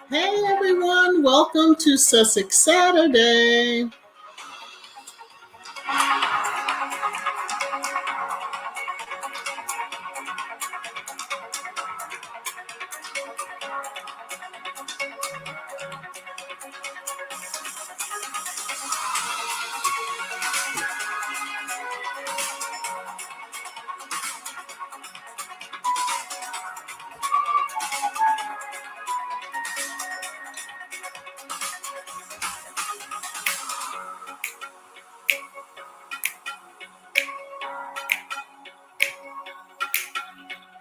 Hey everyone, welcome to Sussex Saturday.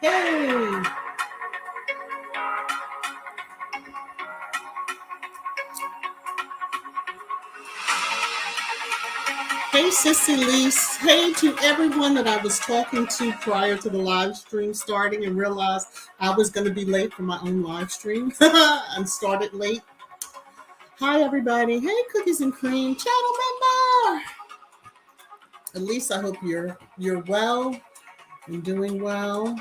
Hey. Hey, Sissy Lise. Hey to everyone that I was talking to prior to the live stream starting and realized I was going to be late for my own live stream and started late. Hi, everybody. Hey, Cookies and Cream, channel member. At least I hope you're well and doing well.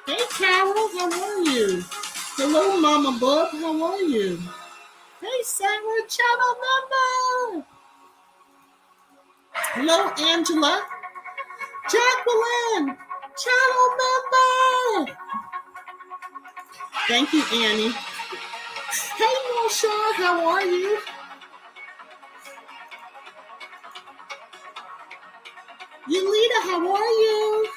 Hey, Carol, how are you? Hello, Mama Bub, how are you? Hey, Sarah, channel member. Hello, Angela. Jacqueline, channel member. Thank you, Annie. Hey, Marsha, how are you? Yulita, how are you?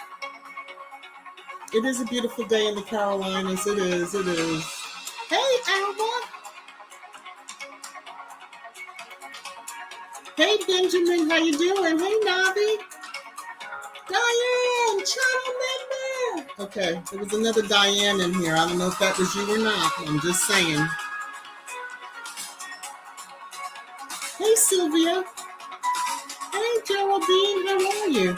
It is a beautiful day in the Carolinas. It is. Hey, Alma. Hey, Benjamin, how you doing? Hey, Navi. Diane, channel member. Okay, there was another Diane in here. I don't know if that was you or not. I'm just saying. Hey, Sylvia. Hey, Geraldine, how are you?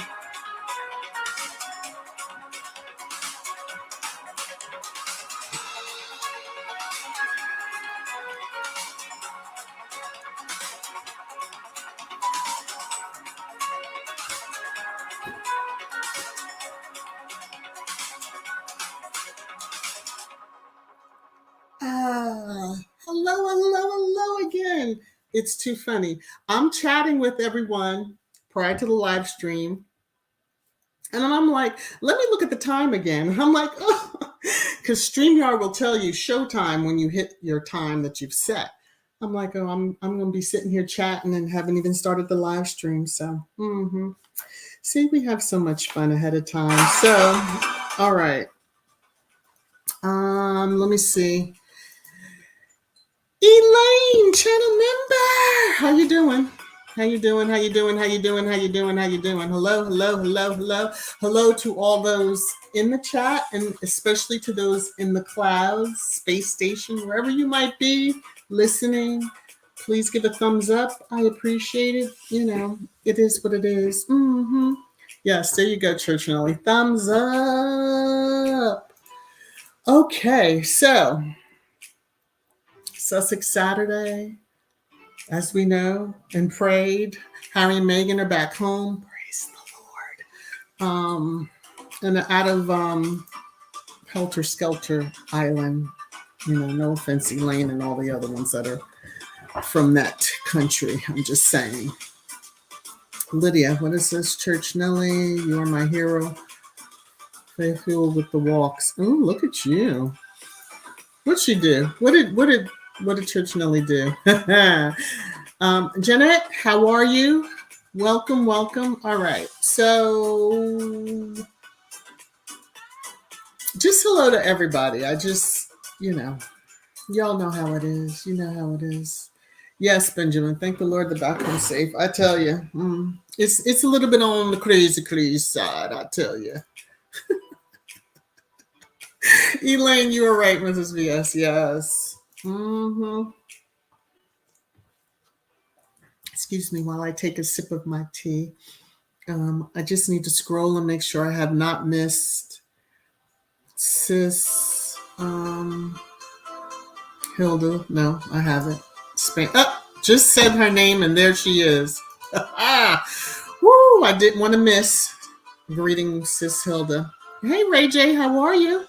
Hello again. It's too funny. I'm chatting with everyone prior to the live stream. And then I'm like, let me look at the time again. And I'm like, oh, because StreamYard will tell you showtime when you hit your time that you've set. I'm like, oh, I'm going to be sitting here chatting and haven't even started the live stream. So, see, we have so much fun ahead of time. So, all right. Let me see. Elaine, channel member. How you doing? Hello. Hello to all those in the chat and especially to those in the clouds, space station, wherever you might be listening. Please give a thumbs up. I appreciate it. You know, it is what it is. Yes, there you go, Church Nelly. Thumbs up. Okay, so Sussex Saturday, as we know and prayed. Harry and Meghan are back home. Praise the Lord. And out of Helter Skelter Island. You know, no offense, Elaine and all the other ones that are from that country. I'm just saying. Lydia, what is this? Church Nelly, you are my hero. Faithful with the walks. Oh, look at you. What'd she do? What did Church Nelly do? Jeanette, how are you? Welcome. All right. So just hello to everybody. I just, y'all know how it is. You know how it is. Yes, Benjamin. Thank the Lord the back home safe. I tell you, it's a little bit on the crazy side. I tell you. Elaine, you were right, Mrs. VS. Yes. Mm-hmm. Excuse me while I take a sip of my tea. I just need to scroll and make sure I have not missed Sis Hilda. No, I haven't. Just said her name and there she is. Woo! I didn't want to miss. Greetings, Sis Hilda. Hey, Ray J, how are you?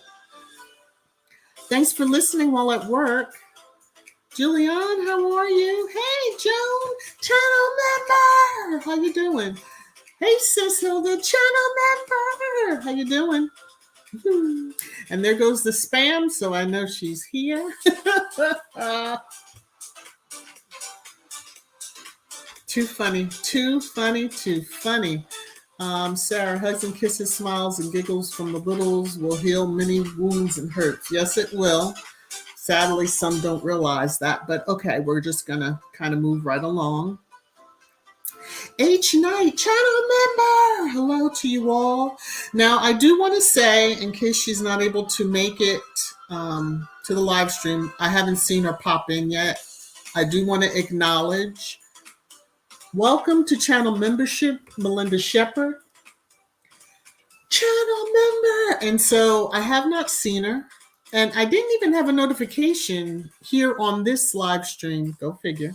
Thanks for listening while at work. Julianne, how are you? Hey, Joan, channel member. How you doing? Hey, Sis Hilda, channel member. How you doing? And there goes the spam, so I know she's here. Too funny, too funny, too funny. Sarah, hugs and kisses, smiles and giggles from the littles will heal many wounds and hurts. Yes, it will. Sadly, some don't realize that, but okay, we're just gonna kind of move right along. H Night, channel member, hello to you all. Now, I do want to say, in case she's not able to make it to the live stream, I haven't seen her pop in yet. I do want to acknowledge, welcome to channel membership, Melinda Shepard, channel member. And so I have not seen her. And I didn't even have a notification here on this live stream. Go figure.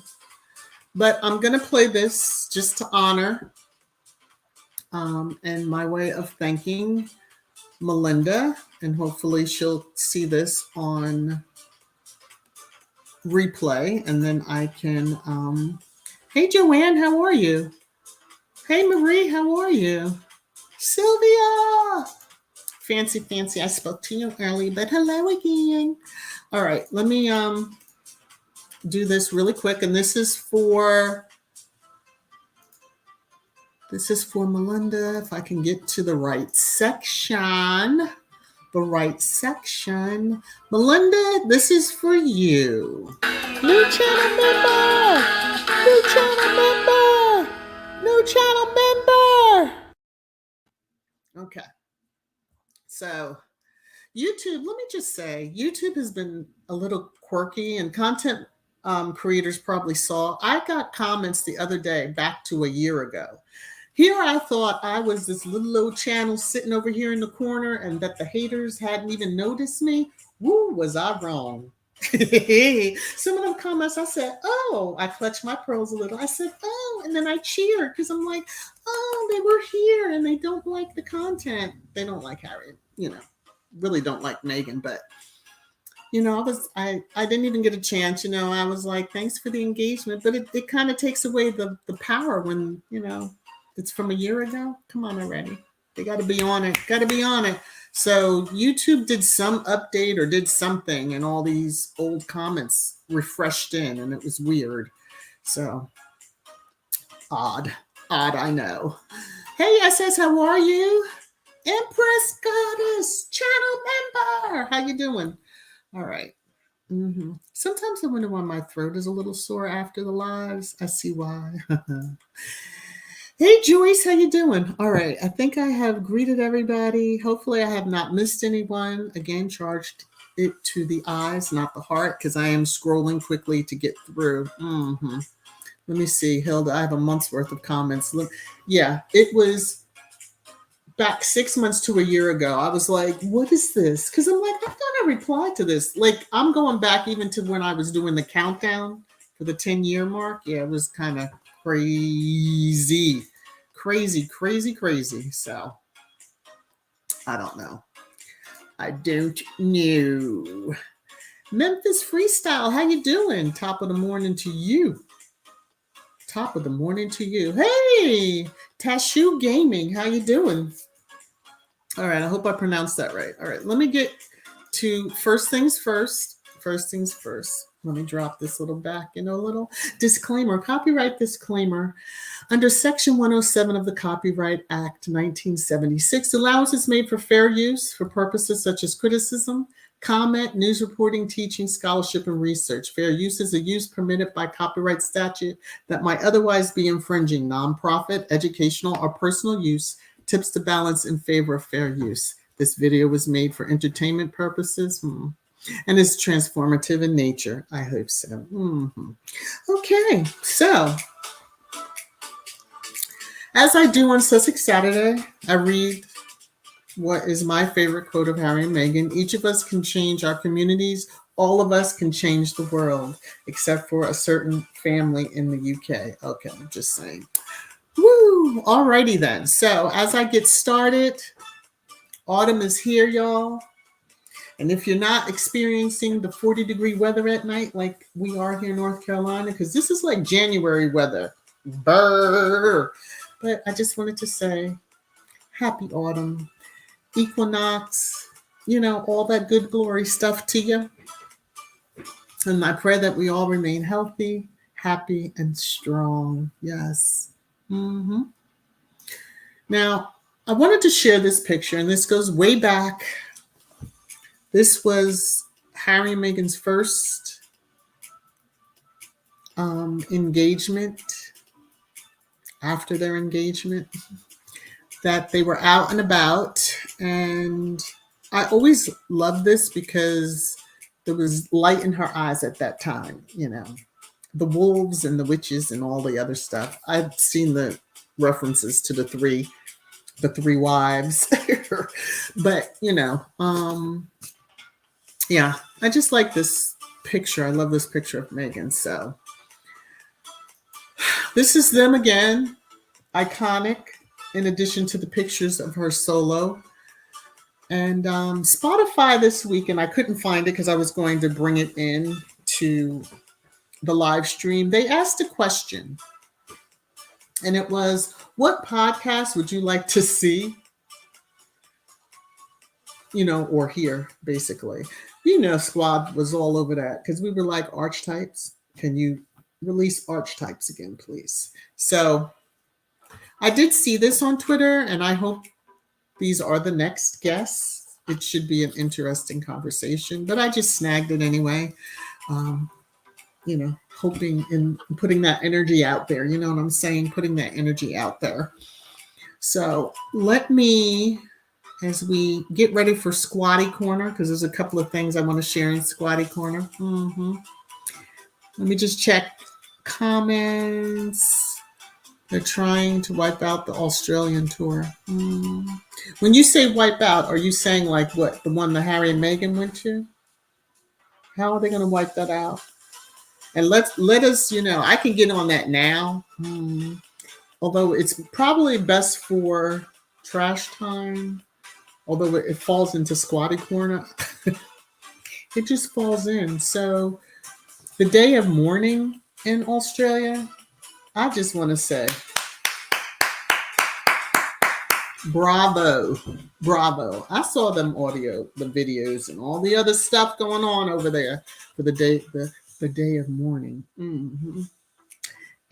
But I'm going to play this just to honor and my way of thanking Melinda. And hopefully she'll see this on replay. And then I can... Hey, Joanne, how are you? Hey, Marie, how are you? Sylvia! Fancy, fancy. I spoke to you early, but hello again. All right, let me do this really quick. And this is for Melinda. If I can get to the right section. Melinda, this is for you. New channel member! New channel member! New channel member! Okay. So YouTube, let me just say, YouTube has been a little quirky, and content creators probably saw. I got comments the other day back to a year ago. Here I thought I was this little old channel sitting over here in the corner and that the haters hadn't even noticed me. Woo, was I wrong. Some of them comments, I said, oh, I clutched my pearls a little. I said, oh, and then I cheered because I'm like, oh, they were here and they don't like the content. They don't like Harry, really don't like Meghan. But, I didn't even get a chance, I was like, thanks for the engagement. But it kind of takes away the power when, it's from a year ago. Come on already. They got to be on it. So YouTube did some update or did something, and all these old comments refreshed in, and it was weird. So odd, I know. Hey, SS, how are you? Empress Goddess, channel member. How you doing? All right. Sometimes I wonder why my throat is a little sore after the lives. I see why. Hey, Joyce, how you doing? All right, I think I have greeted everybody. Hopefully I have not missed anyone. Again, charged it to the eyes, not the heart, because I am scrolling quickly to get through. Let me see, Hilda, I have a month's worth of comments. Look, yeah, it was back 6 months to a year ago. I was like, what is this? Because I'm like, I thought I replied to this. Like, I'm going back even to when I was doing the countdown for the 10-year mark. Yeah, it was kind of crazy. So I don't know. Memphis Freestyle, how you doing? Top of the morning to you. Hey, Tashu Gaming, how you doing? All right, I hope I pronounced that right. All right, let me get to first things first. Let me drop this little back in a little disclaimer, copyright disclaimer. Under Section 107 of the Copyright Act 1976, allowance is made for fair use for purposes such as criticism, comment, news reporting, teaching, scholarship, and research. Fair use is a use permitted by copyright statute that might otherwise be infringing. Nonprofit, educational, or personal use tips the balance in favor of fair use. this video was made for entertainment purposes. And it's transformative in nature. I hope so. Okay, so as I do on Sussex Saturday, I read what is my favorite quote of Harry and Meghan. Each of us can change our communities. All of us can change the world, except for a certain family in the UK. Okay, I'm just saying. Woo! Alrighty then. So as I get started, autumn is here, y'all. And if you're not experiencing the 40-degree weather at night like we are here in North Carolina, because this is like January weather. Brr. But I just wanted to say, happy autumn, equinox, all that good glory stuff to you. And I pray that we all remain healthy, happy, and strong. Yes. Now, I wanted to share this picture, and this goes way back. This was Harry and Meghan's first engagement. After their engagement, that they were out and about. And I always loved this because there was light in her eyes at that time, the wolves and the witches and all the other stuff. I've seen the references to the three wives, but yeah, I just like this picture. I love this picture of Meghan. So this is them again, iconic, in addition to the pictures of her solo. And Spotify this week, and I couldn't find it because I was going to bring it in to the live stream. They asked a question, and it was, what podcast would you like to see, or hear, basically. Squad was all over that because we were like, Archetypes, can you release Archetypes again, please? So I did see this on Twitter, and I hope these are the next guests. It should be an interesting conversation, but I just snagged it anyway. Hoping and putting that energy out there. You know what I'm saying? Putting that energy out there. So let me, as we get ready for SQUADDIE Corner, because there's a couple of things I want to share in SQUADDIE Corner. Let me just check comments. They're trying to wipe out the Australian tour. When you say wipe out, are you saying like what? The one that Harry and Meghan went to? How are they going to wipe that out? And let us, I can get on that now. Although it's probably best for trash time. Although it falls into SQUADDIE Corner. It just falls in. So the day of mourning in Australia, I just want to say, bravo. I saw them the videos and all the other stuff going on over there for the day of mourning.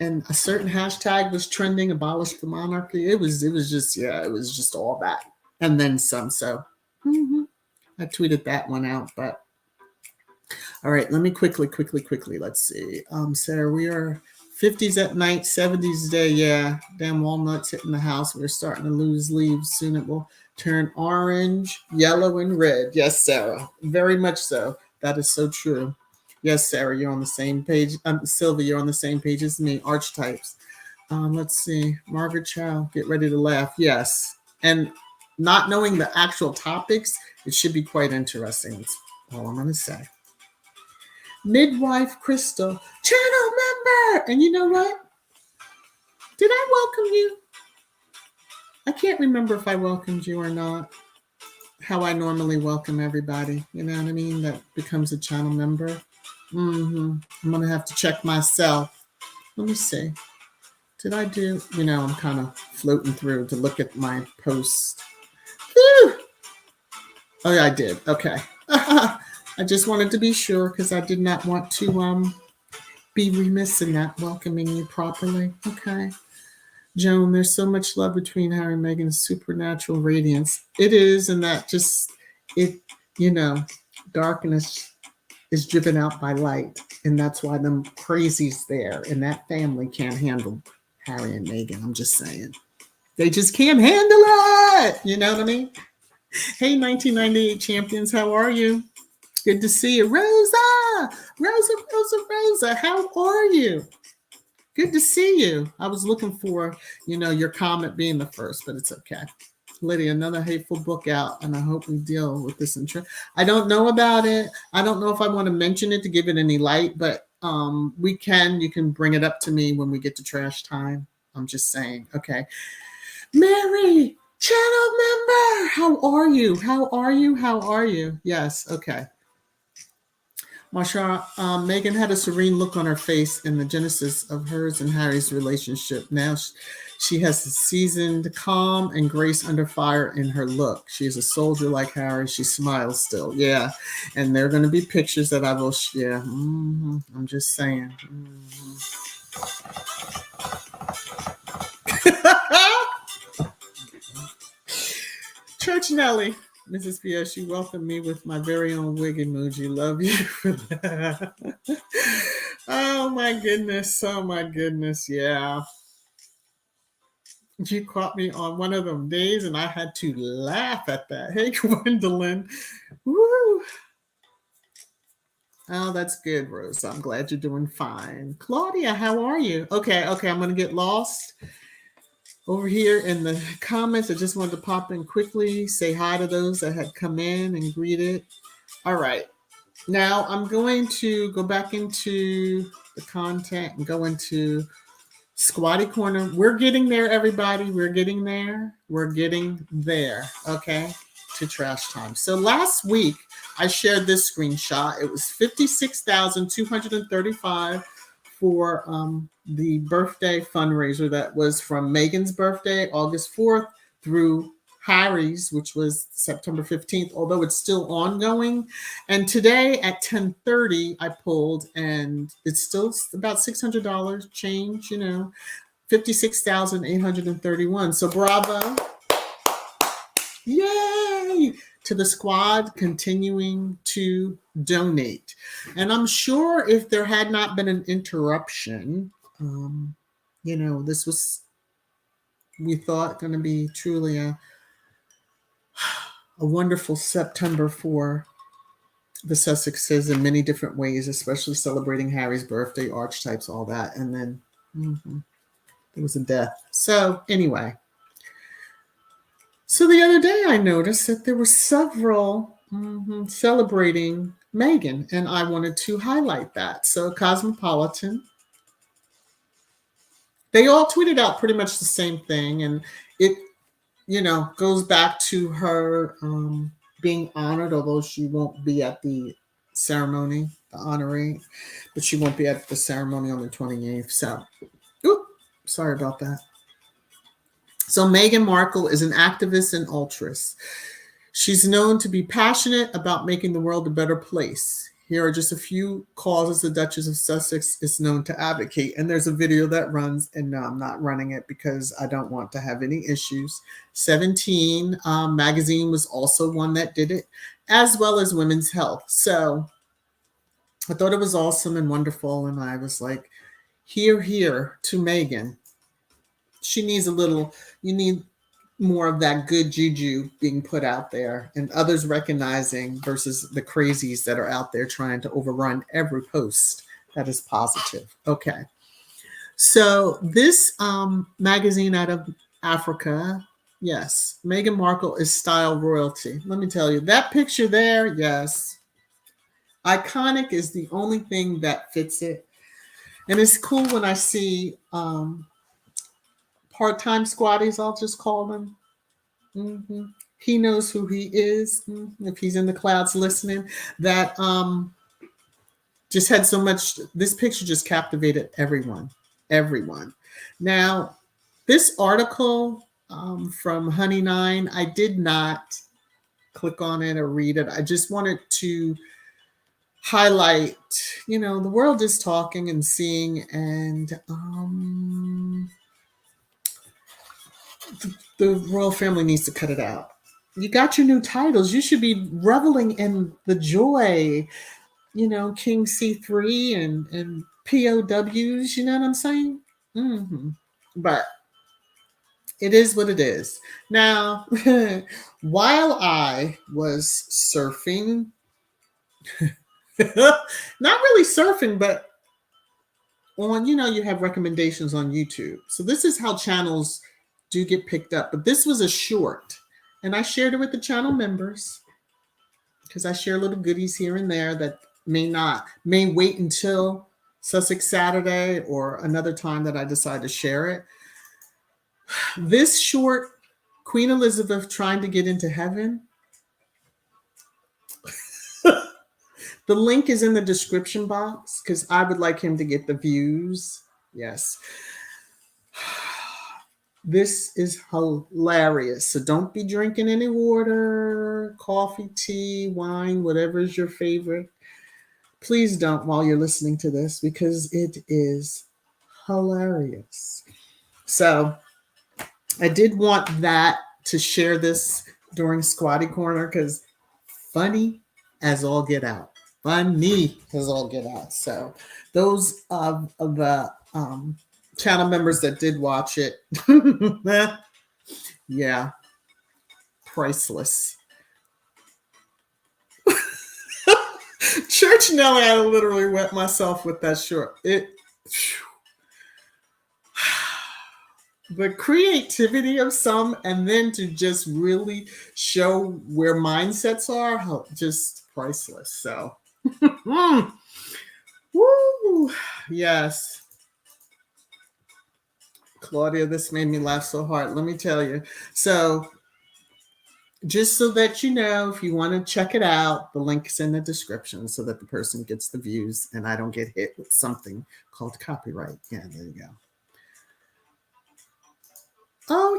And a certain hashtag was trending, abolish the monarchy. It was just all that. And then some. So I tweeted that one out, but all right, let me quickly. Let's see. Sarah, we are 50s at night, 70s day. Yeah, damn walnuts hitting the house. We're starting to lose leaves. Soon it will turn orange, yellow, and red. Yes, Sarah, very much so. That is so true. Yes, Sarah, you're on the same page. Sylvia, you're on the same page as me. Archetypes. Let's see. Margaret Chow, get ready to laugh. Yes. And not knowing the actual topics, it should be quite interesting. That's all I'm going to say. Midwife Crystal, channel member. And you know what? Did I welcome you? I can't remember if I welcomed you or not. How I normally welcome everybody. You know what I mean? That becomes a channel member. I'm going to have to check myself. Let me see. Did I do? I'm kind of floating through to look at my post. Whew. Oh, yeah, I did. Okay. I just wanted to be sure because I did not want to be remiss in not welcoming you properly. Okay. Joan, there's so much love between Harry and Meghan's supernatural radiance. It is, and that just, darkness is driven out by light. And that's why them crazies there in that family can't handle Harry and Meghan. I'm just saying. They just can't handle it. You know what I mean? Hey, 1998 champions, how are you? Good to see you. Rosa, how are you? Good to see you. I was looking for, your comment being the first, but it's okay. Lydia, another hateful book out, and I hope we deal with this. I don't know about it. I don't know if I want to mention it to give it any light, but you can bring it up to me when we get to trash time. I'm just saying. Okay. Mary, channel member, how are you? How are you? How are you? Yes. Okay. Marsha, Meghan had a serene look on her face in the genesis of hers and Harry's relationship. Now she has a seasoned calm and grace under fire in her look. She is a soldier like Harry. She smiles still. Yeah. And there are going to be pictures that I will share. I'm just saying. Church Nelly. Mrs. P.S., you welcomed me with my very own wig emoji. Love you for that. Oh my goodness. Oh my goodness. Yeah. You caught me on one of them days and I had to laugh at that. Hey, Gwendolyn. Woo. Oh, that's good, Rose. I'm glad you're doing fine. Claudia, how are you? Okay. I'm going to get lost. Over here in the comments, I just wanted to pop in quickly, say hi to those that had come in and greeted. All right. Now I'm going to go back into the content and go into SQUADDIE Corner. We're getting there, everybody. We're getting there. We're getting there, okay, to trash time. So last week, I shared this screenshot. It was $56,235 for the birthday fundraiser that was from Meghan's birthday, August 4th, through Harry's, which was September 15th, although it's still ongoing. And today at 10:30, I pulled, and it's still about $600 change, $56,831. So bravo. Yay! To the squad continuing to donate. And I'm sure if there had not been an interruption, this was, we thought, going to be truly a wonderful September for the Sussexes in many different ways, especially celebrating Harry's birthday, Archetypes, all that. And then there was a death. So anyway. So the other day I noticed that there were several celebrating Meghan, and I wanted to highlight that. So Cosmopolitan, they all tweeted out pretty much the same thing, and it, goes back to her being honored, although she won't be at the ceremony, the honorary, but she won't be at the ceremony on the 28th. So, sorry about that. So Meghan Markle is an activist and ultras. She's known to be passionate about making the world a better place. Here are just a few causes the Duchess of Sussex is known to advocate. And there's a video that runs, and no, I'm not running it because I don't want to have any issues. 17 magazine was also one that did it, as well as Women's Health. So I thought it was awesome and wonderful. And I was like, here to Meghan. She needs you need more of that good juju being put out there and others recognizing versus the crazies that are out there trying to overrun every post that is positive. Okay. So this magazine out of Africa, yes, Meghan Markle is style royalty. Let me tell you, that picture there, yes. Iconic is the only thing that fits it. And it's cool when I see part-time squaddies, I'll just call them. He knows who he is. If he's in the clouds listening, that just had so much. This picture just captivated everyone. Now, this article from Honey9, I did not click on it or read it. I just wanted to highlight, the world is talking and seeing, and the royal family needs to cut it out. You got your new titles. You should be reveling in the joy, King C3 and POWs, you know what I'm saying? But It is what it is. Now, while I was surfing, not really surfing, but on, you have recommendations on YouTube. So this is how channels do get picked up. But this was a short, and I shared it with the channel members because I share little goodies here and there that may wait until Sussex Saturday or another time that I decide to share it. This short, Queen Elizabeth trying to get into heaven. The link is in the description box because I would like him to get the views. Yes. This is hilarious. So don't be drinking any water, coffee, tea, wine, whatever is your favorite. Please don't while you're listening to this because it is hilarious. So I did want that to share this during Squaddie Corner because funny as all get out. Funny as all get out. So those of the channel members that did watch it, yeah, priceless. Church Nelly, I literally wet myself with that short. The creativity of some, and then to just really show where mindsets are, just priceless. So, woo, yes. Claudia, this made me laugh so hard. Let me tell you. So, just so that you know, if you want to check it out, the link is in the description so that the person gets the views and I don't get hit with something called copyright. Yeah, there you go. Oh,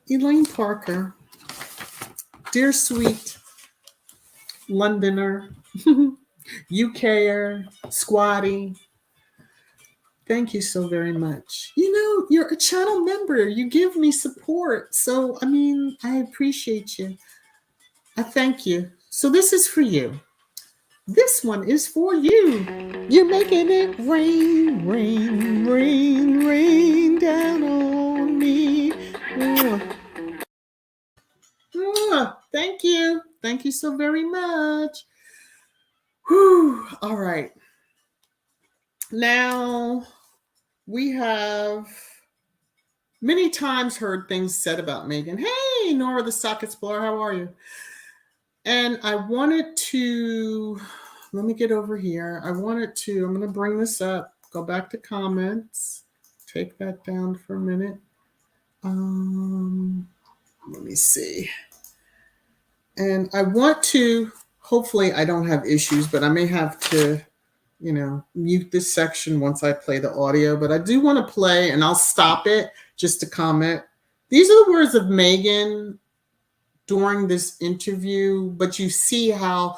Elaine Parker. Dear sweet Londoner, UKer, Squaddie. Thank you so very much. You're a channel member. You give me support. So, I appreciate you. I thank you. So this is for you. This one is for you. You're making it rain, rain, rain, rain down on me. Thank you. Thank you so very much. Whew. All right. Now, we have many times heard things said about Meghan. Hey, Nora the Sock Explorer, how are you? And I wanted to, let me get over here. I'm going to bring this up, go back to comments, take that down for a minute. Let me see. And I want to, hopefully I don't have issues, but I may have to, mute this section once I play the audio. But I do want to play, and I'll stop it just to comment. These are the words of Meghan during this interview, but you see how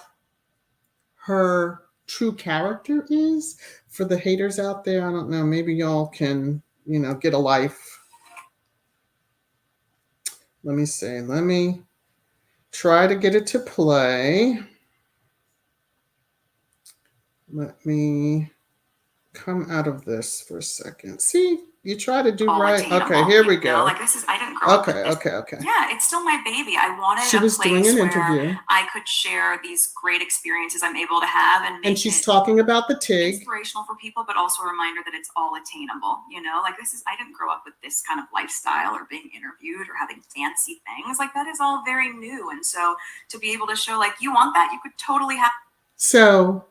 her true character is. For the haters out there, I don't know, maybe y'all can, get a life. Let me see. Let me try to get it to play. Let me come out of this for a second. See, you try to do right. Okay, here we go. Like this is, I didn't grow up with this. Okay. Yeah, it's still my baby. I wanted she was doing an interview. I could share these great experiences I'm able to have, and she's talking about the TIG. Inspirational for people, but also a reminder that it's all attainable. Like this is, I didn't grow up with this kind of lifestyle or being interviewed or having fancy things. Like that is all very new, and so to be able to show, like, you want that, you could totally have. So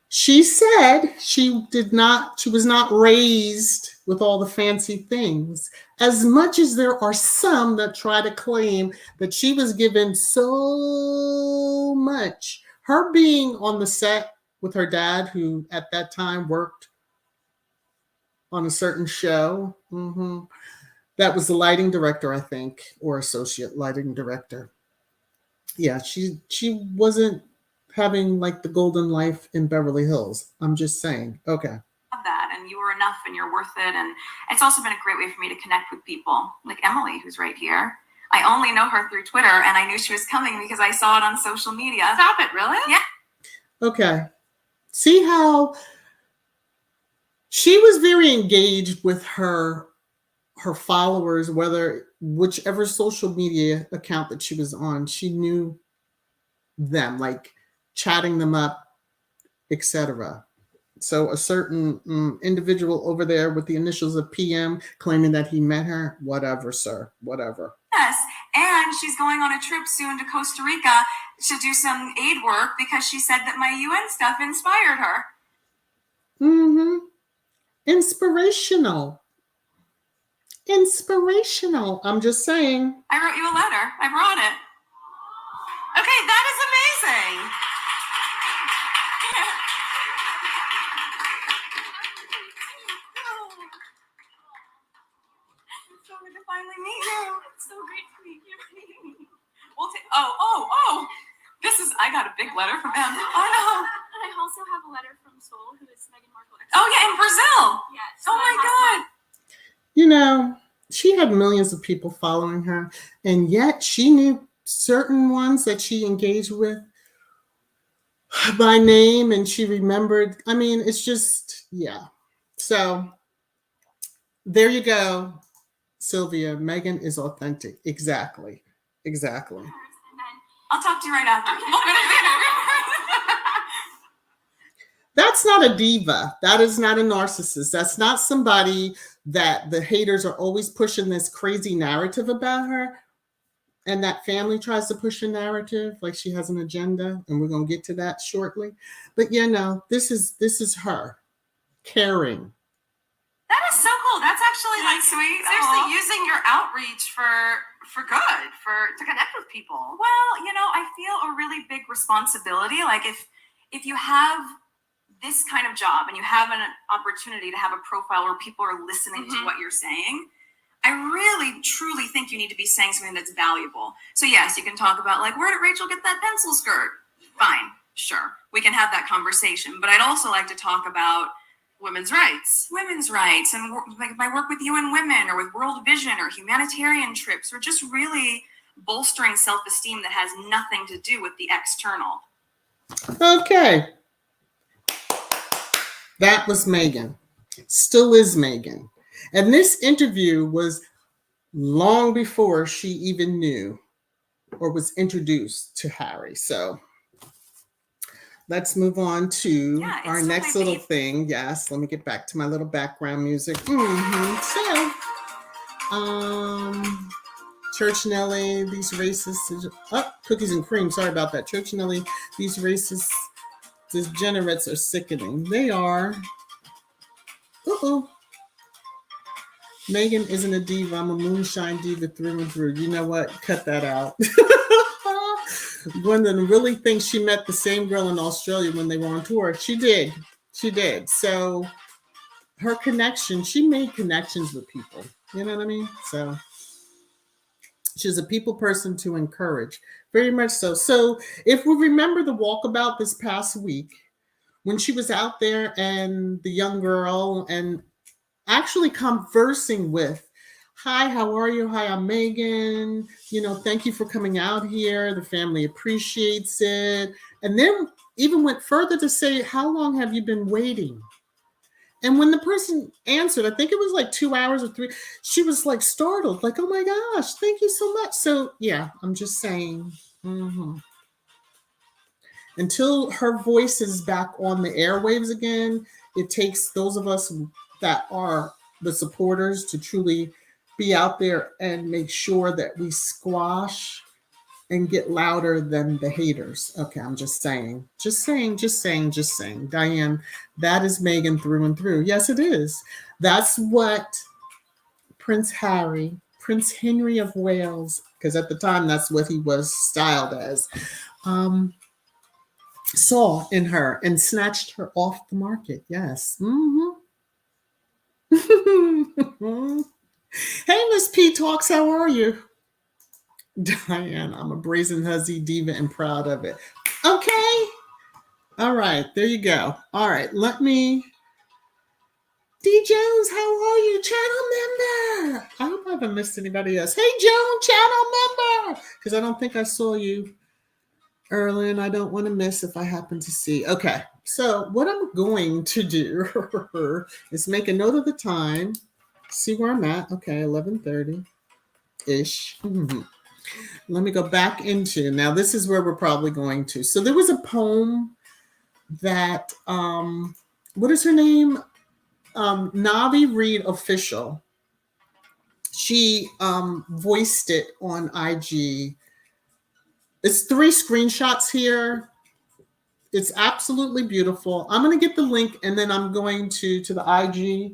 she said she was not raised with all the fancy things, as much as there are some that try to claim that she was given so much. Her being on the set with her dad, who at that time worked on a certain show. That was the lighting director, I think, or associate lighting director. Yeah, she wasn't having like the golden life in Beverly Hills. I'm just saying. Okay. That, and you were enough, and you're worth it. And it's also been a great way for me to connect with people like Emily, who's right here. I only know her through Twitter, and I knew she was coming because I saw it on social media. Stop it, really? Yeah. Okay. See how she was very engaged with her her followers, whether whichever social media account that she was on, she knew them, like chatting them up, etc. So a certain individual over there with the initials of PM claiming that he met her, whatever, sir, whatever. Yes, and she's going on a trip soon to Costa Rica to do some aid work because she said that my UN stuff inspired her. Mm-hmm. Inspirational. Inspirational. I'm just saying. I wrote you a letter. I brought it. Okay, that is amazing. It's so good to finally meet you. It's so great to meet you. I got a big letter from him. Oh no. And I also have a letter from Seoul, who is Meghan Markle. Oh yeah, in Brazil. Yes. Oh my God. You know, she had millions of people following her, and yet she knew certain ones that she engaged with by name, and she remembered. I mean, it's just, yeah. So there you go, Sylvia. Meghan is authentic. Exactly. Exactly. I'll talk to you right after. That's not a diva. That is not a narcissist. That's not somebody that the haters are always pushing this crazy narrative about her. And that family tries to push a narrative like she has an agenda. And we're going to get to that shortly. But yeah, no, this is her caring. That is so cool. That's actually like sweet. Seriously, using your outreach for good, to connect with people. Well, you know, I feel a really big responsibility. Like if you have this kind of job and you have an opportunity to have a profile where people are listening to what you're saying, I really, truly think you need to be saying something that's valuable. So yes, you can talk about like, where did Rachel get that pencil skirt? Fine, sure. We can have that conversation. But I'd also like to talk about Women's rights. Women's rights and like my work with UN Women or with World Vision or humanitarian trips or just really bolstering self-esteem that has nothing to do with the external. Okay. That was Meghan. Still is Meghan. And this interview was long before she even knew or was introduced to Harry. So let's move on to our next little thing. Yes, let me get back to my little background music. So, Church Nelly, these racists, cookies and cream. Sorry about that. Church Nelly, these racist degenerates are sickening. They are. Meghan isn't a diva. I'm a moonshine diva through and through. You know what? Cut that out. Gwendolyn really thinks she met the same girl in Australia when they were on tour. She did. She did. So her connection, she made connections with people. You know what I mean? So she's a people person to encourage. Very much so. So if we remember the walkabout this past week, when she was out there and the young girl and actually conversing with, hi, how are you? Hi, I'm Meghan. You know, thank you for coming out here. The family appreciates it. And then even went further to say, how long have you been waiting? And when the person answered, I think it was like 2 hours or 3, she was like startled, like, oh my gosh, thank you so much. So yeah, I'm just saying, until her voice is back on the airwaves again, it takes those of us that are the supporters to truly be out there and make sure that we squash and get louder than the haters. Okay, I'm just saying. Diane, that is Meghan through and through. Yes, it is. That's what Prince Henry of Wales, because at the time that's what he was styled as, saw in her and snatched her off the market. Yes. Hey, Miss P Talks, how are you? Diane, I'm a brazen hussy diva and proud of it. Okay. All right, there you go. All right, let me. D Jones, how are you? Channel member. I hope I haven't missed anybody else. Hey, Joan, channel member. Because I don't think I saw you early, and I don't want to miss if I happen to see. Okay, so what I'm going to do is make a note of the time. See where I'm at? Okay, 11:30-ish. Let me go back into, now this is where we're probably going to. So there was a poem that, what is her name? NovaReidOfficial. She voiced it on IG. It's 3 screenshots here. It's absolutely beautiful. I'm going to get the link and then I'm going to the IG.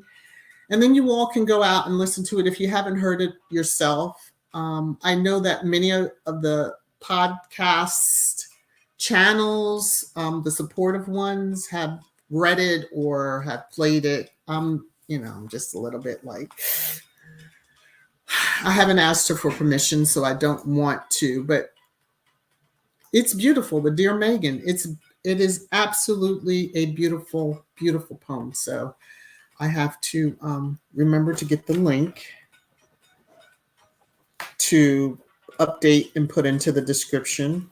And then you all can go out and listen to it if you haven't heard it yourself. I know that many of the podcast channels, the supportive ones, have read it or have played it. I'm just a little bit like, I haven't asked her for permission, so I don't want to, but it's beautiful. The Dear Meghan, it is absolutely a beautiful, beautiful poem. So I have to remember to get the link to update and put into the description.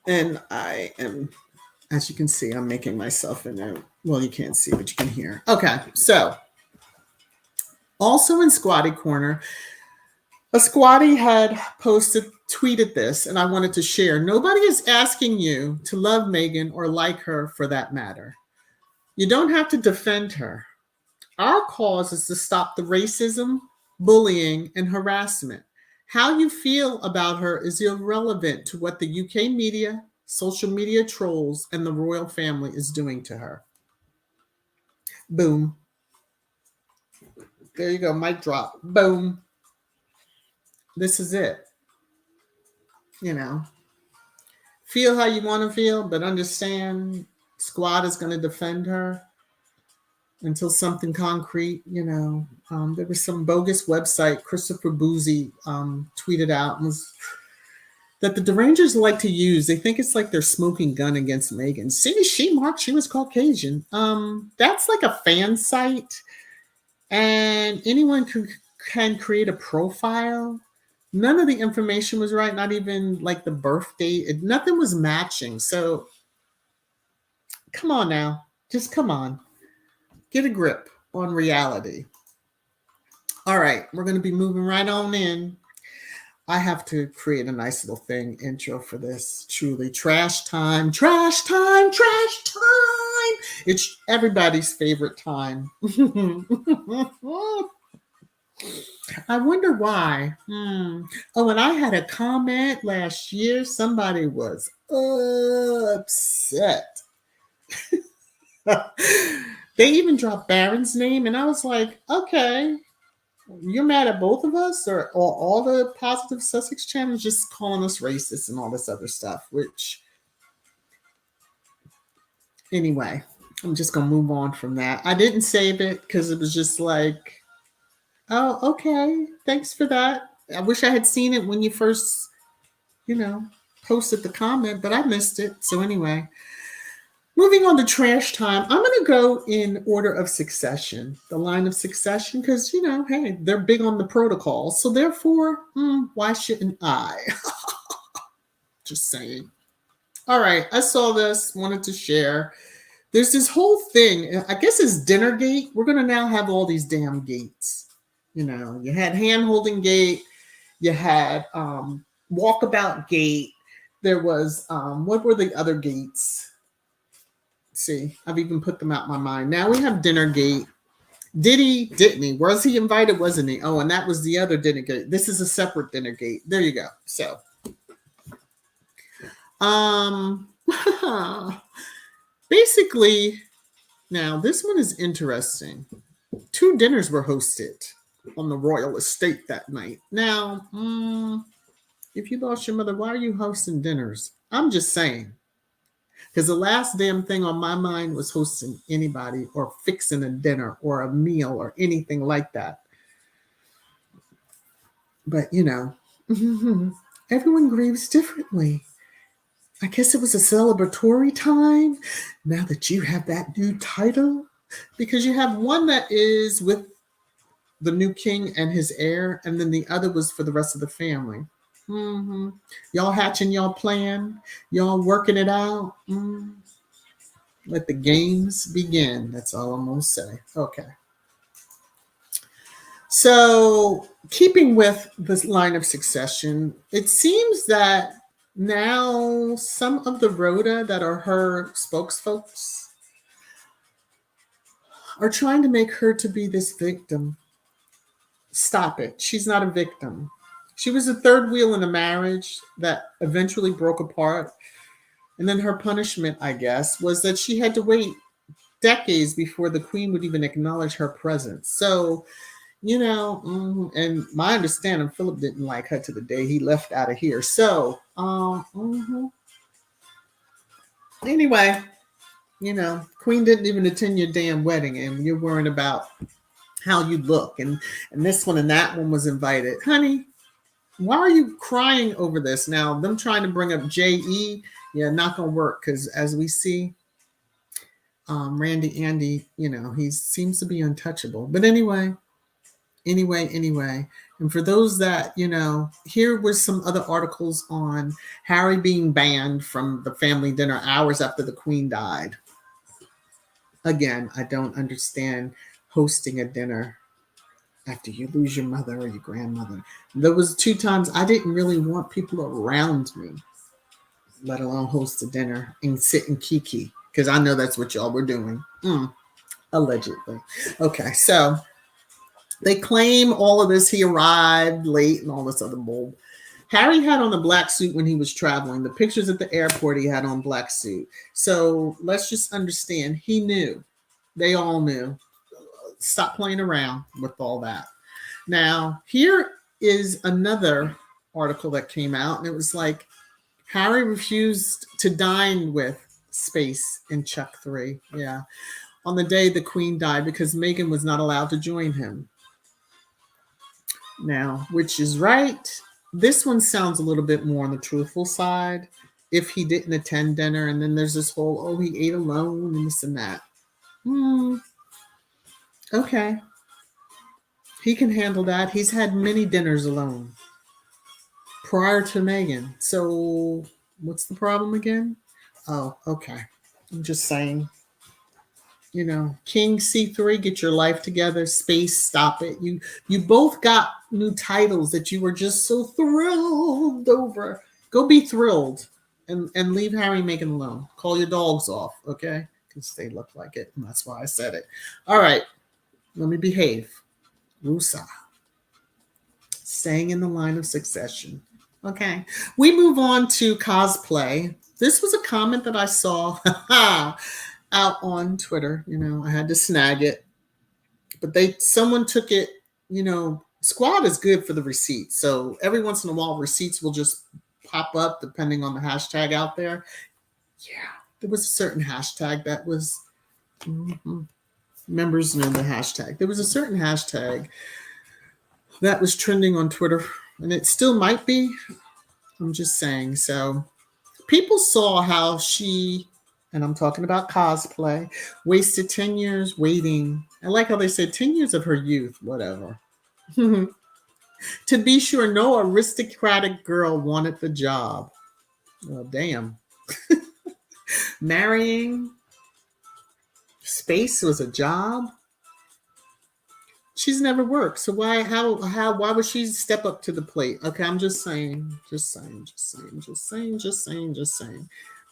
And I am, as you can see, I'm making myself in there. Well, you can't see, but you can hear. Okay, so also in Squaddie Corner, a squaddie had tweeted this, and I wanted to share. Nobody is asking you to love Meghan or like her for that matter. You don't have to defend her. Our cause is to stop the racism, bullying, and harassment. How you feel about her is irrelevant to what the UK media, social media trolls, and the royal family is doing to her. Boom. There you go, mic drop. Boom. This is it. Feel how you want to feel, but understand Squad is going to defend her until something concrete. There was some bogus website Christopher Boozy tweeted out that the derangers like to use. They think it's like they're smoking gun against Meghan. See, she was Caucasian. That's like a fan site, and anyone can create a profile. None of the information was right, not even like the birth date. Nothing was matching. So come on now. Just come on. Get a grip on reality. All right, we're going to be moving right on in. I have to create a nice little intro for this. Truly, trash time, trash time, trash time. It's everybody's favorite time. I wonder why. Oh, and I had a comment last year. Somebody was upset. They even dropped Barron's name, and I was like, okay, you're mad at both of us, or all the positive Sussex channels just calling us racist and all this other stuff, which, anyway, I'm just going to move on from that. I didn't save it because it was just like, oh, okay, thanks for that. I wish I had seen it when you first, posted the comment, but I missed it. So anyway, moving on to trash time, I'm going to go in order of succession, the line of succession, because, hey, they're big on the protocol. So therefore, why shouldn't I? Just saying. All right, I saw this, wanted to share. There's this whole thing, I guess it's Dinnergate. We're going to now have all these damn gates. You had hand-holding gate, you had walkabout gate. There was, what were the other gates? See, I've even put them out my mind. Now we have Dinnergate. Did he? Didn't he? Was he invited? Wasn't he? Oh, and that was the other Dinnergate. This is a separate Dinnergate. There you go. So, basically, now this one is interesting. 2 dinners were hosted on the royal estate that night. Now, if you lost your mother, why are you hosting dinners? I'm just saying. Because the last damn thing on my mind was hosting anybody or fixing a dinner or a meal or anything like that. But, everyone grieves differently. I guess it was a celebratory time now that you have that new title. Because you have one that is with the new king and his heir, and then the other was for the rest of the family. Y'all hatching y'all plan, y'all working it out. Let the games begin. That's all I'm going to say. Okay. So, keeping with this line of succession, it seems that now some of the Rhoda that are her spokesfolks are trying to make her to be this victim. Stop it. She's not a victim. She was a third wheel in a marriage that eventually broke apart. And then her punishment, I guess, was that she had to wait decades before the queen would even acknowledge her presence. So, and my understanding, Philip didn't like her to the day he left out of here. So, anyway, queen didn't even attend your damn wedding, and you're worrying about how you look. And this one and that one was invited. Honey, why are you crying over this? Now, them trying to bring up J.E., not going to work, because as we see, Randy Andy, he seems to be untouchable. But anyway. And for those that, here was some other articles on Harry being banned from the family dinner hours after the queen died. Again, I don't understand hosting a dinner after you lose your mother or your grandmother. There was 2 times I didn't really want people around me, let alone host a dinner and sit and kiki, because I know that's what y'all were doing. Allegedly. Okay, so they claim all of this. He arrived late and all this other bull. Harry had on a black suit when he was traveling. The pictures at the airport, he had on black suit. So let's just understand. He knew. They all knew. Stop playing around with all that. Now, here is another article that came out, and it was like Harry refused to dine with Space in Chuck 3. Yeah. On the day the queen died because Meghan was not allowed to join him. Now, which is right. This one sounds a little bit more on the truthful side. If he didn't attend dinner, and then there's this whole, he ate alone and this and that. Okay. He can handle that. He's had many dinners alone prior to Meghan. So what's the problem again? Oh, okay. I'm just saying. King C3, get your life together. Space, stop it. You both got new titles that you were just so thrilled over. Go be thrilled and leave Harry and Meghan alone. Call your dogs off, okay? Because they look like it, and that's why I said it. All right, let me behave. Rusa. Staying in the line of succession. Okay, we move on to cosplay. This was a comment that I saw out on Twitter. I had to snag it, but someone took it. Squad is good for the receipts, so every once in a while receipts will just pop up depending on the hashtag out there. Yeah, there was a certain hashtag that was members know the hashtag. There was a certain hashtag that was trending on Twitter, and it still might be. I'm just saying. So people saw how she, and I'm talking about cosplay, wasted 10 years waiting. I like how they said 10 years of her youth, whatever. To be sure, no aristocratic girl wanted the job. Well, damn. Marrying Space was a job. She's never worked, so why would she step up to the plate? Okay, I'm just saying.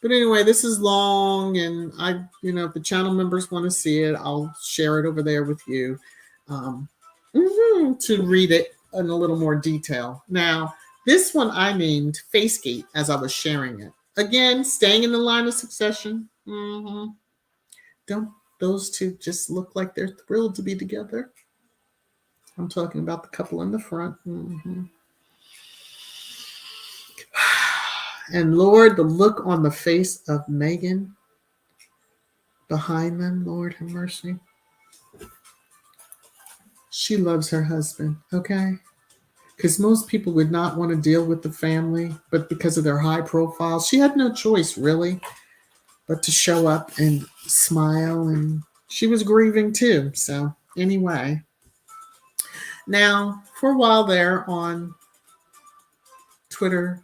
But anyway, this is long, and I, if the channel members want to see it, I'll share it over there with you to read it in a little more detail. Now, this one I named Facegate as I was sharing it. Again, staying in the line of succession. Don't those two just look like they're thrilled to be together? I'm talking about the couple in the front. And Lord, the look on the face of Meghan behind them, Lord have mercy. She loves her husband, okay? Because most people would not want to deal with the family, but because of their high profile, she had no choice, really, but to show up and smile, and she was grieving too. So anyway. Now, for a while there on Twitter,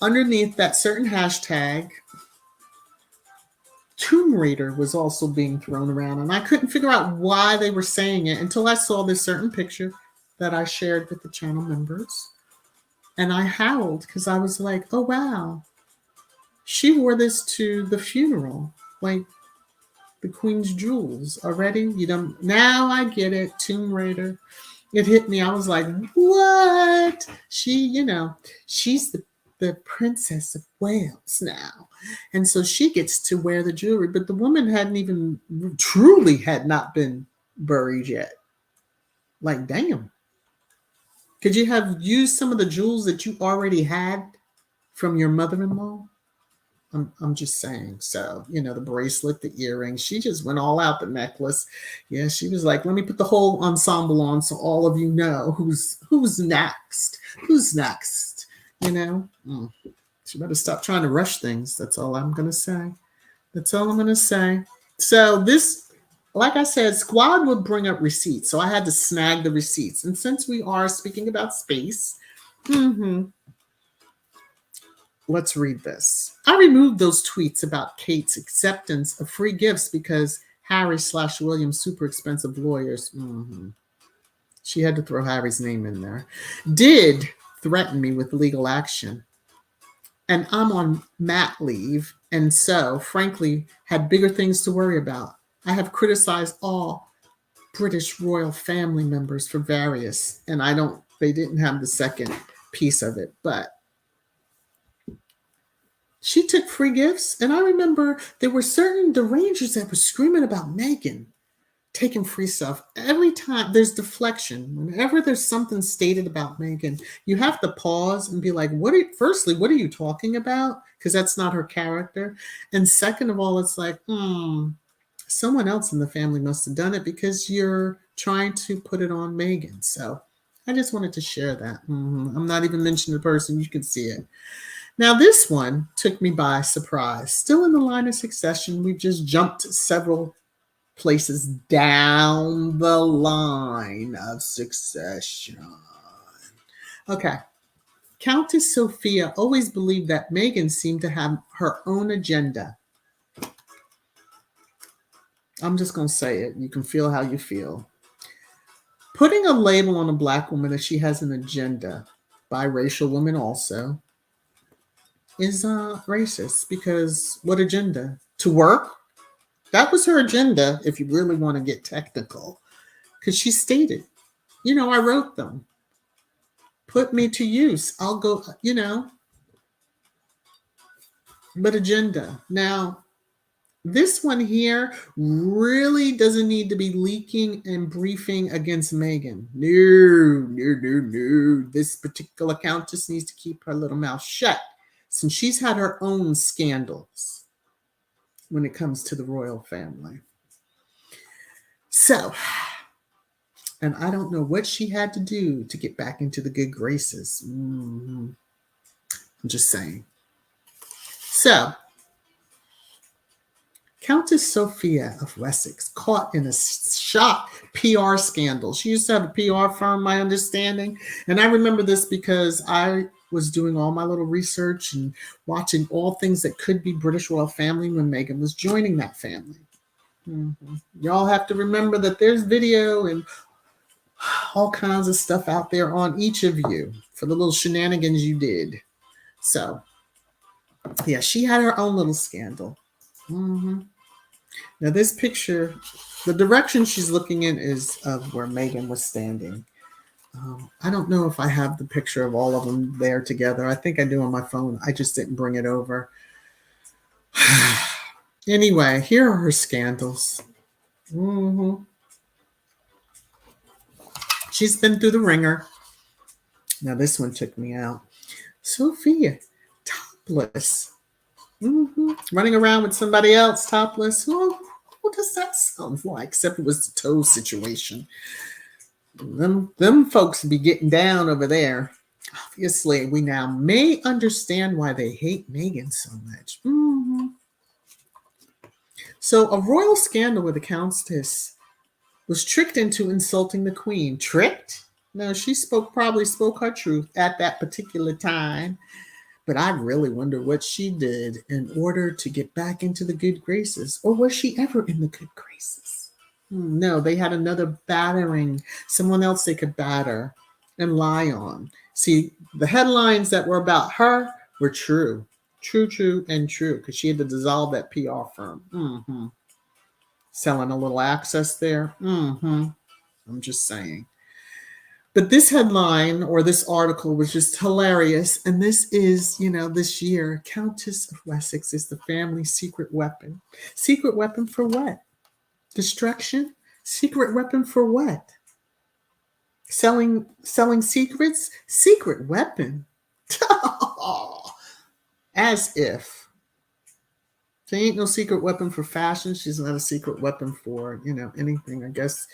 underneath that certain hashtag, Tomb Raider was also being thrown around, and I couldn't figure out why they were saying it until I saw this certain picture that I shared with the channel members. And I howled because I was like, oh, wow. She wore this to the funeral, like the Queen's jewels already. You don't, now I get it. Tomb Raider. It hit me. I was like, what? She, she's the Princess of Wales now. And so she gets to wear the jewelry, but the woman truly had not been buried yet. Like, damn. Could you have used some of the jewels that you already had from your mother-in-law? I'm just saying. So, the bracelet, the earrings, she just went all out, the necklace. Yeah, she was like, let me put the whole ensemble on so all of you know who's next. Who's next? She better stop trying to rush things. That's all I'm going to say. That's all I'm going to say. So this, like I said, Squad would bring up receipts. So I had to snag the receipts. And since we are speaking about space, let's read this. I removed those tweets about Kate's acceptance of free gifts because Harry/William's super expensive lawyers, she had to throw Harry's name in there, did threaten me with legal action. And I'm on mat leave, and so, frankly, had bigger things to worry about. I have criticized all British royal family members for various, and they didn't have the second piece of it, but she took free gifts. And I remember there were certain derangers that were screaming about Meghan taking free stuff. Every time there's deflection, whenever there's something stated about Meghan, you have to pause and be like, firstly, what are you talking about? Because that's not her character. And second of all, it's like, someone else in the family must have done it because you're trying to put it on Meghan. So I just wanted to share that. I'm not even mentioning the person. You can see it. Now, this one took me by surprise. Still in the line of succession. We've just jumped several places down the line of succession. Okay. Countess Sophia always believed that Meghan seemed to have her own agenda. I'm just going to say it. You can feel how you feel. Putting a label on a Black woman that she has an agenda, biracial women also, is racist. Because what agenda? To work? That was her agenda, if you really want to get technical. Because she stated, I wrote them. Put me to use. I'll go, But agenda. Now, this one here really doesn't need to be leaking and briefing against Meghan. No. This particular countess needs to keep her little mouth shut, since she's had her own scandals when it comes to the royal family. So, and I don't know what she had to do to get back into the good graces. I'm just saying. So, Countess Sophia of Wessex caught in a shock PR scandal. She used to have a PR firm, my understanding. And I remember this because I was doing all my little research and watching all things that could be British royal family when Meghan was joining that family. Y'all have to remember that there's video and all kinds of stuff out there on each of you for the little shenanigans you did. So, yeah, she had her own little scandal. Now, this picture, the direction she's looking in is of where Meghan was standing. I don't know if I have the picture of all of them there together. I think I do on my phone. I just didn't bring it over. Anyway, here are her scandals. She's been through the ringer. Now, this one took me out. Sophia, topless. Running around with somebody else, topless. Well, what does that sound like? Except it was the toe situation. Them folks be getting down over there. Obviously, we now may understand why they hate Meghan so much. So, a royal scandal where the countess was tricked into insulting the queen. Tricked? No, she probably spoke her truth at that particular time. But I really wonder what she did in order to get back into the good graces. Or was she ever in the good graces? No, they had another battering, someone else they could batter and lie on. See, the headlines that were about her were true. True, and true, because she had to dissolve that PR firm. Selling a little access there. I'm just saying. But this headline or this article was just hilarious. And this is, this year, Countess of Wessex is the family's secret weapon. Secret weapon for what? Destruction? Secret weapon for what? Selling secrets? Secret weapon. As if. She ain't no secret weapon for fashion. She's not a secret weapon for, anything. I guess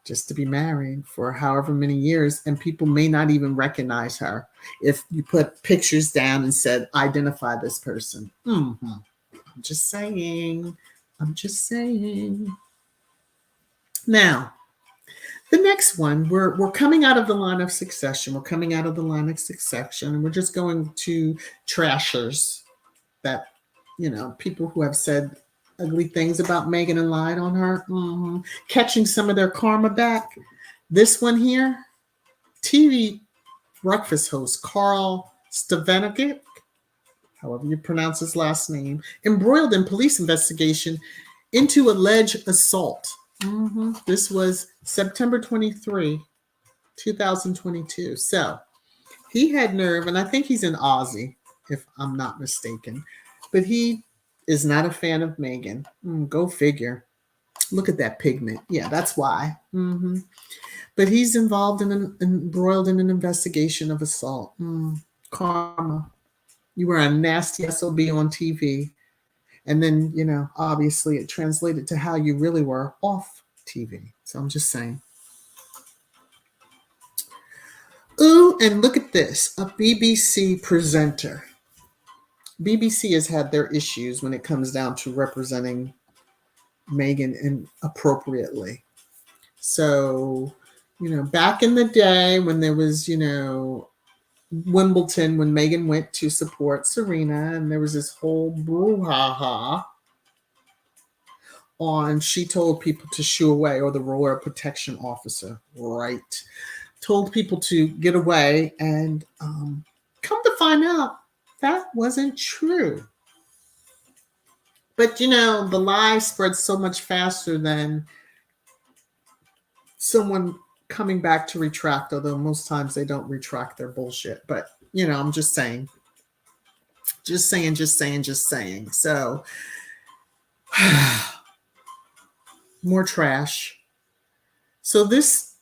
just to be married for however many years, and people may not even recognize her if you put pictures down and said, identify this person. I'm just saying. Now, the next one, we're coming out of the line of succession. And we're just going to trashers that, people who have said ugly things about Meghan and lied on her, catching some of their karma back. This one here, TV breakfast host Carl Stefanovich, however you pronounce his last name, embroiled in police investigation into alleged assault. This was September 23, 2022. So he had nerve, and I think he's an Aussie, if I'm not mistaken, but he is not a fan of Meghan. Go figure. Look at that pigment. Yeah, that's why. But he's embroiled in an investigation of assault. Karma. You were a nasty SOB on TV. And then, obviously it translated to how you really were off TV. So I'm just saying. Ooh, and look at this. A BBC presenter. BBC has had their issues when it comes down to representing Meghan inappropriately. So, back in the day when there was, Wimbledon, when Meghan went to support Serena, and there was this whole brouhaha on, she told people to shoo away, or the royal protection officer, right, told people to get away, and come to find out, that wasn't true. But, the lie spreads so much faster than someone coming back to retract, although most times they don't retract their bullshit. But, I'm just saying. Just saying. So, more trash. So this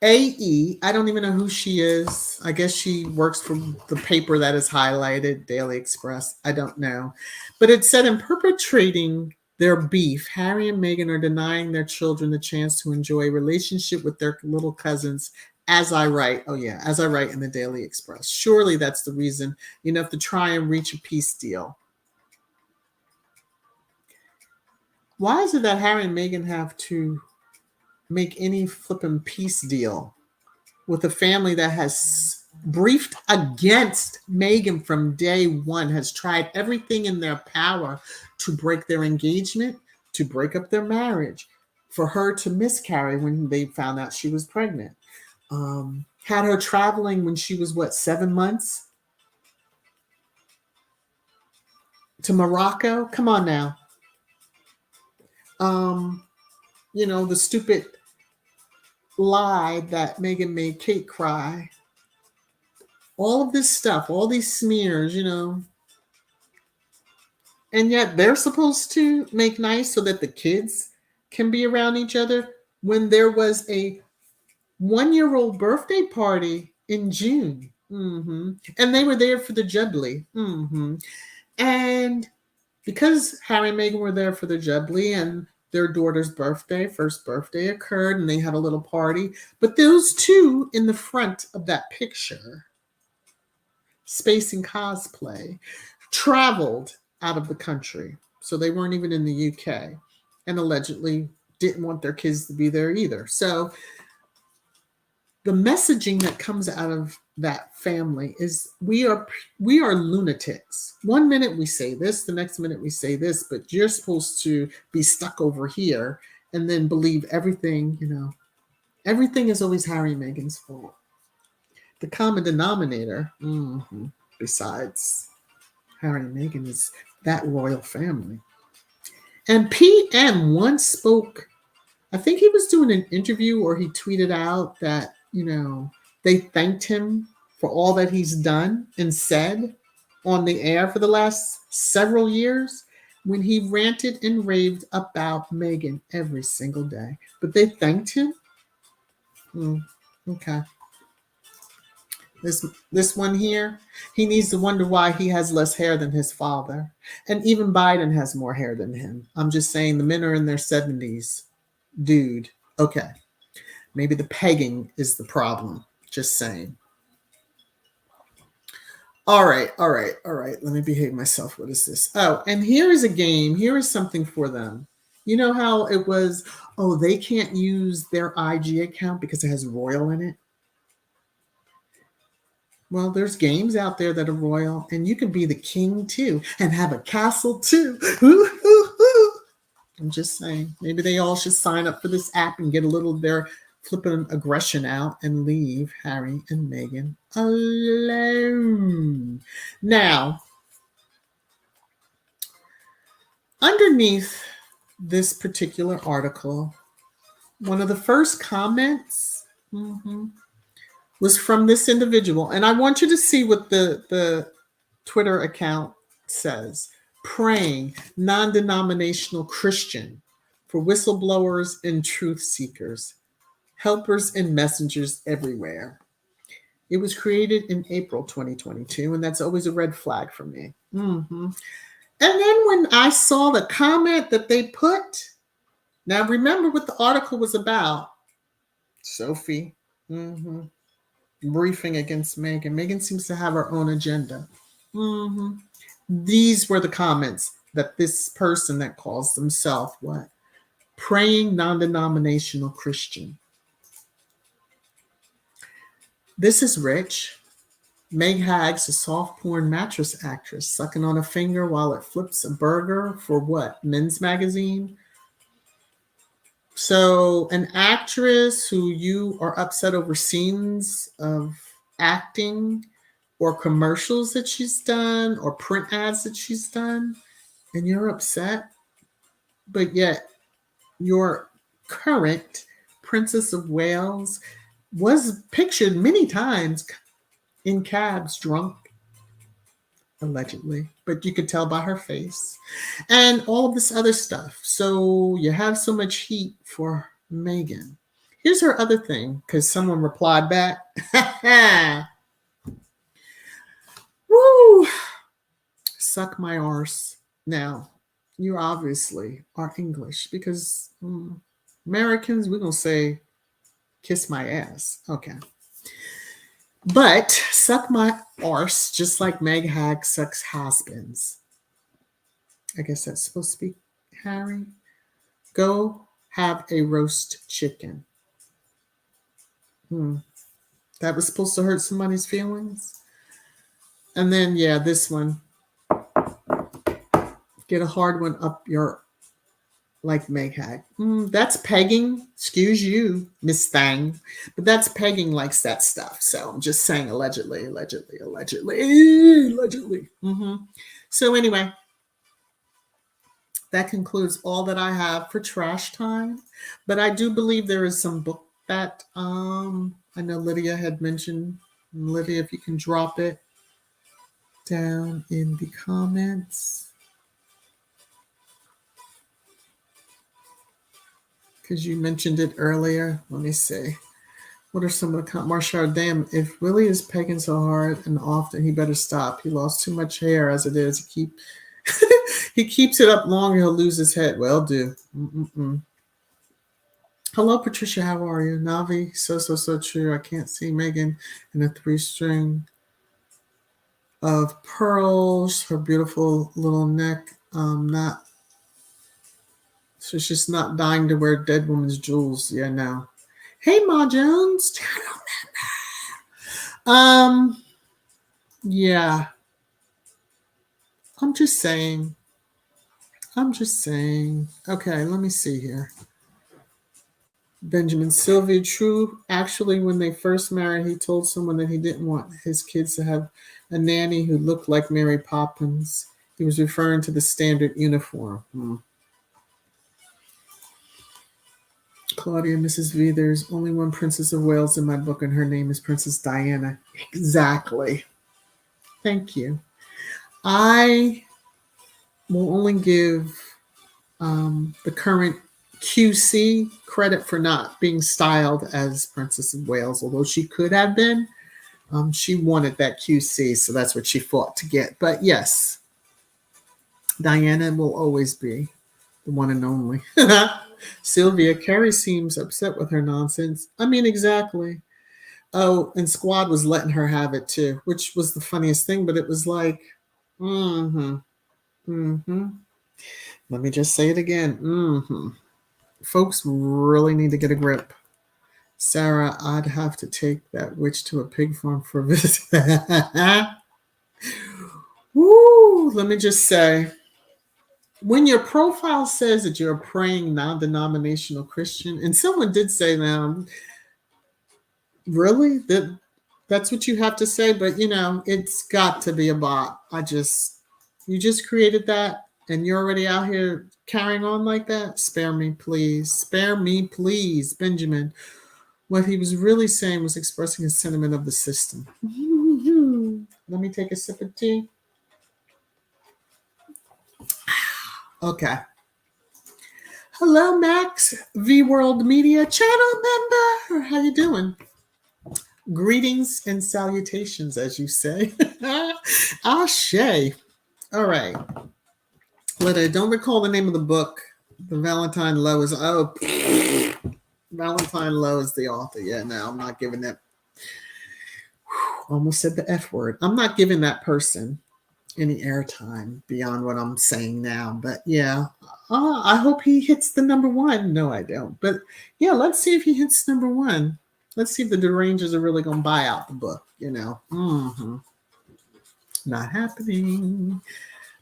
AE, I don't even know who she is. I guess she works for the paper that is highlighted, Daily Express. I don't know. But it said, in perpetrating their beef, Harry and Meghan are denying their children the chance to enjoy a relationship with their little cousins, as I write. Oh, yeah, as I write in the Daily Express. Surely that's the reason, enough to try and reach a peace deal. Why is it that Harry and Meghan have to make any flipping peace deal with a family that has briefed against Meghan from day one, has tried everything in their power to break their engagement, to break up their marriage, for her to miscarry when they found out she was pregnant. Had her traveling when she was, 7 months? To Morocco? Come on now. The stupid lie that Meghan made Kate cry. All of this stuff, all these smears, and yet they're supposed to make nice so that the kids can be around each other, when there was a 1-year-old birthday party in June. And they were there for the Jubilee. And because Harry and Meghan were there for the Jubilee, and their daughter's first birthday occurred, and they had a little party. But those two in the front of that picture, space and cosplay, traveled out of the country. So they weren't even in the UK, and allegedly didn't want their kids to be there either. So the messaging that comes out of that family is we are lunatics. One minute we say this, the next minute we say this, but you're supposed to be stuck over here and then believe everything, everything is always Harry and Meghan's fault. The common denominator, besides Harry and Meghan, is that royal family. And PM once spoke, I think he was doing an interview or he tweeted out that, they thanked him for all that he's done and said on the air for the last several years when he ranted and raved about Meghan every single day. But they thanked him? Okay. This one here, he needs to wonder why he has less hair than his father. And even Biden has more hair than him. I'm just saying the men are in their 70s. Dude, okay. Maybe the pegging is the problem. Just saying. All right. Let me behave myself. What is this? Oh, and here is a game. Here is something for them. You know how it was, they can't use their IG account because it has royal in it? Well, there's games out there that are royal, and you can be the king too and have a castle too. I'm just saying, maybe they all should sign up for this app and get a little of their flipping aggression out and leave Harry and Meghan alone. Now, underneath this particular article, one of the first comments was from this individual. And I want you to see what the Twitter account says. Praying non-denominational Christian for whistleblowers and truth seekers, helpers and messengers everywhere. It was created in April 2022, and that's always a red flag for me. And then when I saw the comment that they put, now remember what the article was about. Sophie, briefing against Meghan. Meghan seems to have her own agenda. These were the comments that this person that calls themselves what? Praying non-denominational Christian. This is rich. Meg Hagg's a soft porn mattress actress sucking on a finger while it flips a burger for what? Men's Magazine? So an actress who you are upset over scenes of acting or commercials that she's done or print ads that she's done, and you're upset, but yet your current Princess of Wales was pictured many times in cabs drunk, allegedly, but you could tell by her face and all of this other stuff. So you have so much heat for Meghan. Here's her other thing, because someone replied back. Woo! Suck my arse. Now, you obviously are English because Americans, we're going to say, kiss my ass. Okay. But suck my arse, just like Meg Hag sucks husbands. I guess that's supposed to be Harry. Go have a roast chicken. That was supposed to hurt somebody's feelings. And then, yeah, this one. Get a hard one up your, like Meg Hag. That's pegging. Excuse you, Miss Thang. But that's pegging likes that stuff. So I'm just saying allegedly. So anyway, that concludes all that I have for trash time. But I do believe there is some book that I know Lydia had mentioned. Lydia, if you can drop it down in the comments. Because you mentioned it earlier. Let me see. What are some of the Marshall? Damn, if Willie is pegging so hard and often, he better stop. He lost too much hair as it is. He keeps it up longer, he'll lose his head. Well, do. Hello, Patricia. How are you? Navi, so true. I can't see Meghan in a 3-string of pearls. Her beautiful little neck. So she's not dying to wear dead woman's jewels. Yeah, no. Hey, Ma Jones. I don't know. Yeah. I'm just saying. Okay, let me see here. Benjamin Sylvia True. Actually, when they first married, he told someone that he didn't want his kids to have a nanny who looked like Mary Poppins. He was referring to the standard uniform. Claudia, Mrs. V, there's only one Princess of Wales in my book, and her name is Princess Diana. Exactly. Thank you. I will only give the current QC credit for not being styled as Princess of Wales, although she could have been. She wanted that QC, so that's what she fought to get. But yes, Diana will always be the one and only. Sylvia, Carrie seems upset with her nonsense. I mean, exactly. Oh, and Squad was letting her have it too, which was the funniest thing, but it was like, let me just say it again. Folks really need to get a grip. Sarah, I'd have to take that witch to a pig farm for a visit. Woo, let me just say, when your profile says that you're a praying non-denominational Christian, and someone did say now, really? That's what you have to say? But it's got to be a bot. You just created that and you're already out here carrying on like that? Spare me, please. Spare me, please, Benjamin. What he was really saying was expressing his sentiment of the system. Let me take a sip of tea. Okay. Hello, Max, V World Media channel member. How you doing? Greetings and salutations, as you say. Ashe. All right. I don't recall the name of the book. The Valentine Lowe is Valentine Lowe is the author. Yeah, no, I'm not giving that. Almost said the F word. I'm not giving that person any airtime beyond what I'm saying now. But yeah, I hope he hits the number one. No, I don't. But yeah, let's see if he hits number one. Let's see if the derangers are really going to buy out the book, Not happening.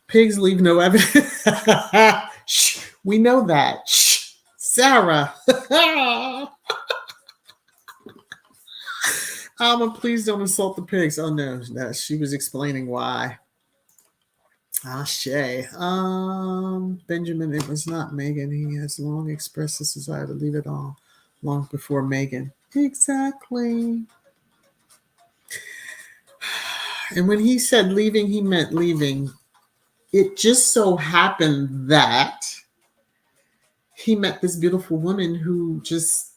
Pigs leave no evidence. Shh, we know that. Shh, Sarah. Alma, please don't insult the pigs. Oh, no, she was explaining why. Shay. Benjamin, it was not Meghan. He has long expressed his desire to leave it all long before Meghan. Exactly. And when he said leaving, he meant leaving. It just so happened that he met this beautiful woman who just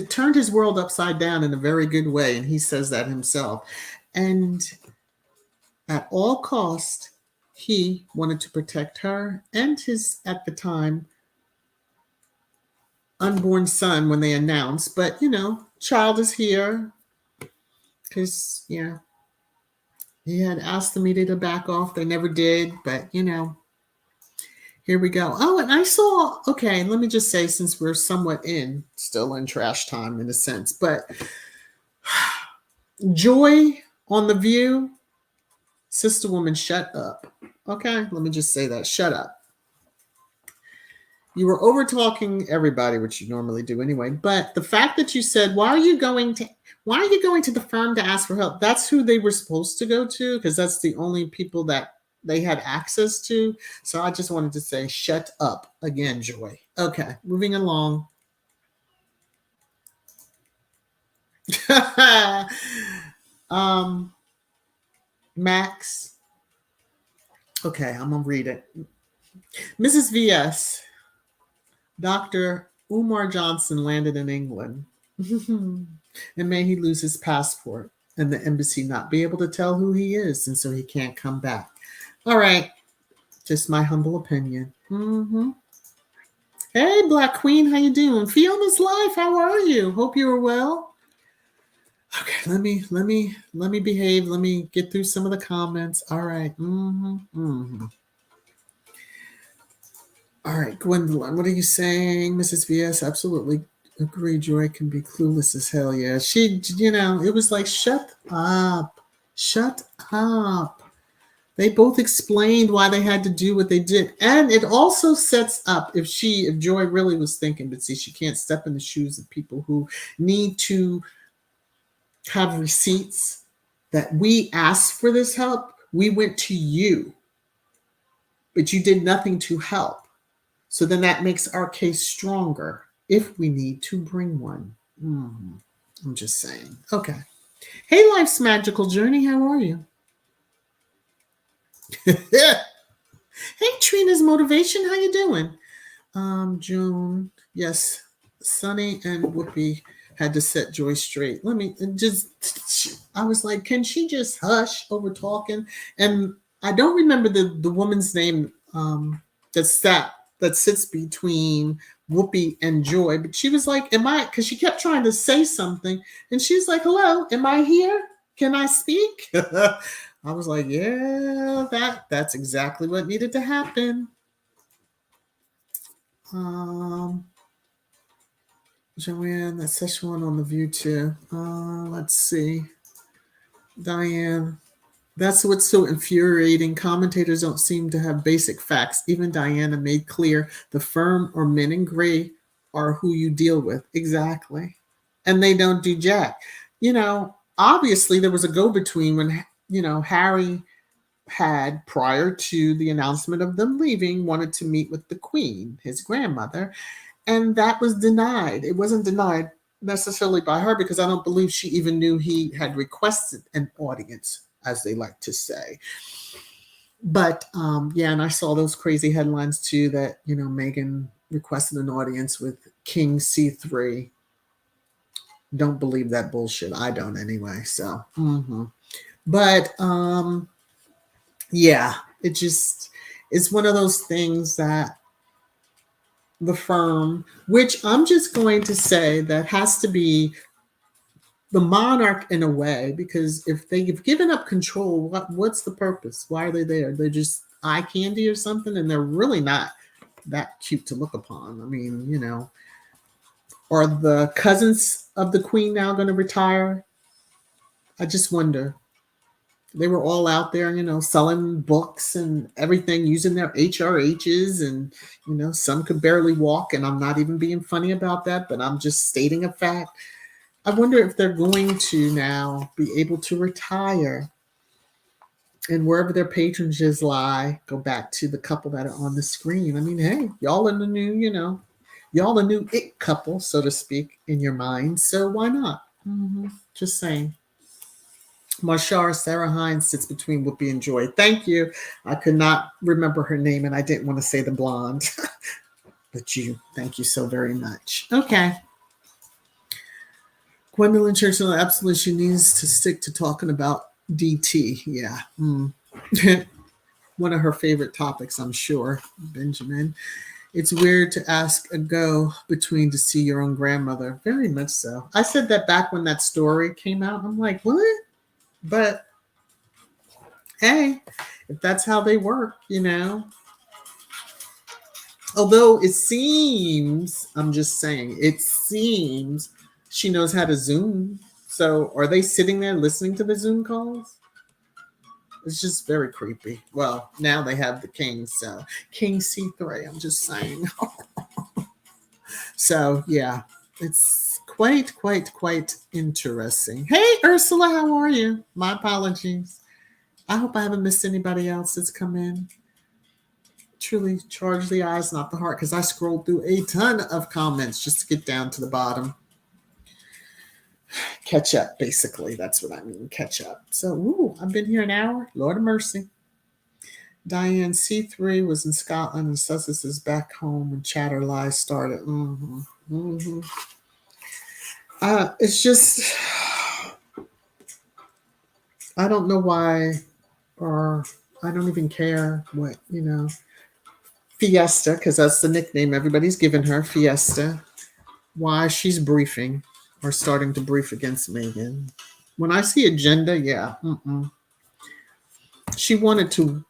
turned his world upside down in a very good way. And he says that himself. And at all cost, he wanted to protect her and his, at the time, unborn son when they announced. But, child is here. Because, he had asked the media to back off. They never did. But, here we go. Oh, and I saw, okay, let me just say, since we're somewhat still in trash time in a sense, but Joy on The View, sister woman, shut up. Okay, let me just say that. Shut up. You were over talking everybody, which you normally do anyway. But the fact that you said, why are you going to the firm to ask for help? That's who they were supposed to go to, because that's the only people that they had access to. So I just wanted to say, shut up again, Joy. Okay, moving along. Max. Okay, I'm gonna read it. Mrs. VS, Dr. Umar Johnson landed in England. And may he lose his passport and the embassy not be able to tell who he is, and so he can't come back. All right, just my humble opinion. Hey, Black Queen, how you doing? Fiona's life, how are you? Hope you are well. Okay, let me behave. Let me get through some of the comments. All right. All right, Gwendolyn, what are you saying? Mrs. VS, absolutely. Agree, Joy can be clueless as hell. Yeah, she, it was like, shut up, shut up. They both explained why they had to do what they did, and it also sets up if Joy really was thinking, but see, she can't step in the shoes of people who need to have receipts that we asked for this help. We went to you, but you did nothing to help. So then that makes our case stronger if we need to bring one. I'm just saying. Okay. Hey, Life's Magical Journey, how are you? Hey, Trina's Motivation, how you doing? June, yes, Sunny and Whoopi had to set Joy straight. I was like, can she just hush over talking? And I don't remember the woman's name that sits between Whoopi and Joy, but she was like, because she kept trying to say something, and she's like, hello, am I here? Can I speak? I was like, yeah, that's exactly what needed to happen. Joanne, that's session one on the View too. Let's see. Diane, that's what's so infuriating. Commentators don't seem to have basic facts. Even Diana made clear the firm or men in gray are who you deal with. Exactly. And they don't do jack. Obviously there was a go-between when, Harry had, prior to the announcement of them leaving, wanted to meet with the Queen, his grandmother, and that was denied. It wasn't denied necessarily by her because I don't believe she even knew he had requested an audience, as they like to say. But yeah, and I saw those crazy headlines too that, Meghan requested an audience with King C3. Don't believe that bullshit. I don't anyway. So, but yeah, it's one of those things that the firm, which I'm just going to say that has to be the monarch in a way, because if they've given up control, what's the purpose? Why are they there? They're just eye candy or something, and they're really not that cute to look upon. I mean, are the cousins of the Queen now going to retire? I just wonder. They were all out there, selling books and everything, using their HRHs, and, some could barely walk. And I'm not even being funny about that, but I'm just stating a fact. I wonder if they're going to now be able to retire and wherever their patronages lie, go back to the couple that are on the screen. I mean, hey, y'all are the new, y'all the new it couple, so to speak, in your mind. So why not? Just saying. Marshar Sarah Hines sits between Whoopi and Joy. Thank you. I could not remember her name, and I didn't want to say the blonde. But thank you so very much. Okay. Gwendolyn Churchill, absolutely, she needs to stick to talking about DT. Yeah. One of her favorite topics, I'm sure. Benjamin. It's weird to ask a go-between to see your own grandmother. Very much so. I said that back when that story came out. I'm like, what? But hey, if that's how they work, Although it seems, I'm just saying, it seems she knows how to Zoom. So are they sitting there listening to the Zoom calls? It's just very creepy. Well, now they have the king, so King C3, I'm just saying. So yeah, it's quite interesting. Hey, Ursula, how are you? My apologies. I hope I haven't missed anybody else that's come in. Truly charge the eyes, not the heart, because I scrolled through a ton of comments just to get down to the bottom. Catch up, basically. That's what I mean, catch up. So, I've been here an hour. Lord of mercy. Diane, C3 was in Scotland and Sussex is back home when Chatter Lies started. It's just, I don't know why, or I don't even care what, Fiesta, because that's the nickname everybody's given her, Fiesta, why she's briefing or starting to brief against Meghan. When I see agenda, yeah, she wanted to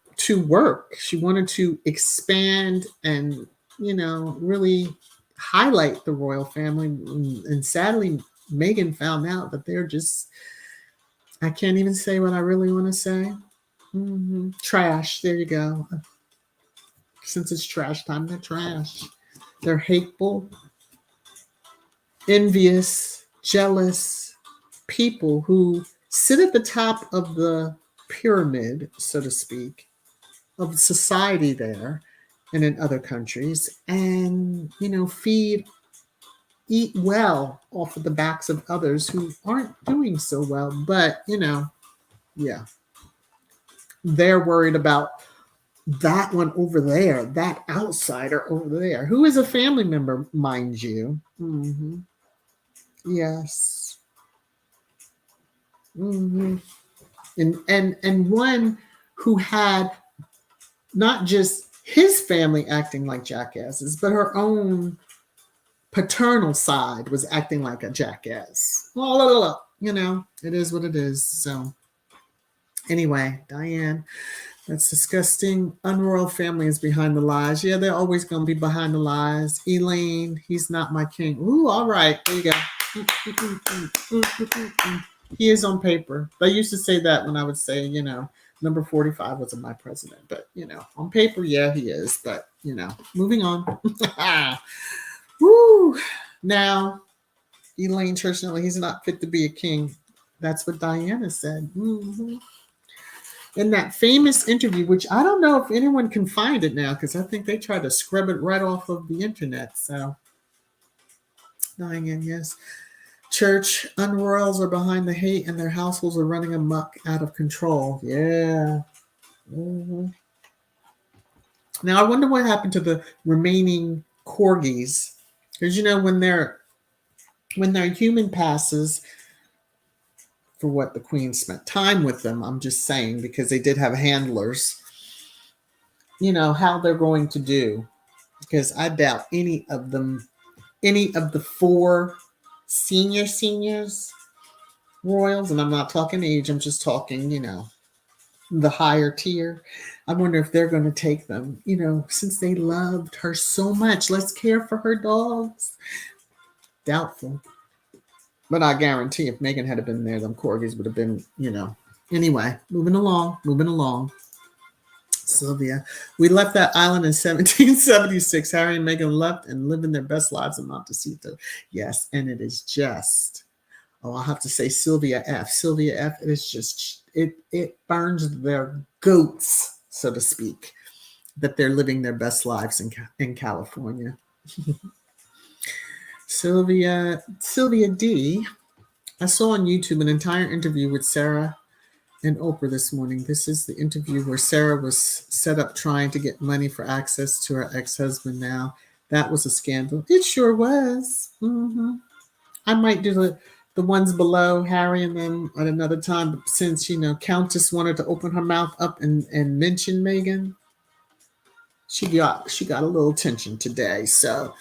work. She wanted to expand and, really highlight the royal family. And sadly, Meghan found out that they're just, I can't even say what I really want to say. Trash. There you go. Since it's trash time, they're trash. They're hateful, envious, jealous people who sit at the top of the pyramid, so to speak, of society there and in other countries, and, eat well off of the backs of others who aren't doing so well. But, yeah, they're worried about that one over there, that outsider over there, who is a family member, mind you. Yes. And one who had not just his family acting like jackasses, but her own paternal side was acting like a jackass. Well, it is what it is. So anyway, Diane, that's disgusting. Unroyal family is behind the lies. Yeah, they're always going to be behind the lies. Elaine, he's not my king. Ooh, all right. There you go. He is on paper. They used to say that when I would say, number 45 wasn't my president. But, on paper, yeah, he is. But, moving on. Woo! Now, Elaine Church-Nelly, he's not fit to be a king. That's what Diana said. In that famous interview, which I don't know if anyone can find it now, because I think they tried to scrub it right off of the internet. So, Diane, yes. Church unroyals are behind the hate and their households are running amok out of control. Yeah. Now, I wonder what happened to the remaining corgis. Because, when their human passes, for what the queen spent time with them, I'm just saying, because they did have handlers, how they're going to do. Because I doubt any of the 4 seniors royals, and I'm not talking age, I'm just talking, the higher tier. I wonder if they're going to take them, since they loved her so much. Let's care for her dogs. Doubtful. But I guarantee if Meghan had been there, them corgis would have been, Anyway, moving along. Sylvia. We left that island in 1776. Harry and Meghan left and living their best lives in Montecito. Yes, and it is just, I'll have to say Sylvia F. Sylvia F, it is just, it burns their goats, so to speak, that they're living their best lives in California. Sylvia D. I saw on YouTube an entire interview with Sarah and Oprah this morning. This is the interview where Sarah was set up trying to get money for access to her ex-husband now. That was a scandal. It sure was. I might do the ones below, Harry and them, at another time. But since, Countess wanted to open her mouth up and mention Meghan, she got a little attention today. So,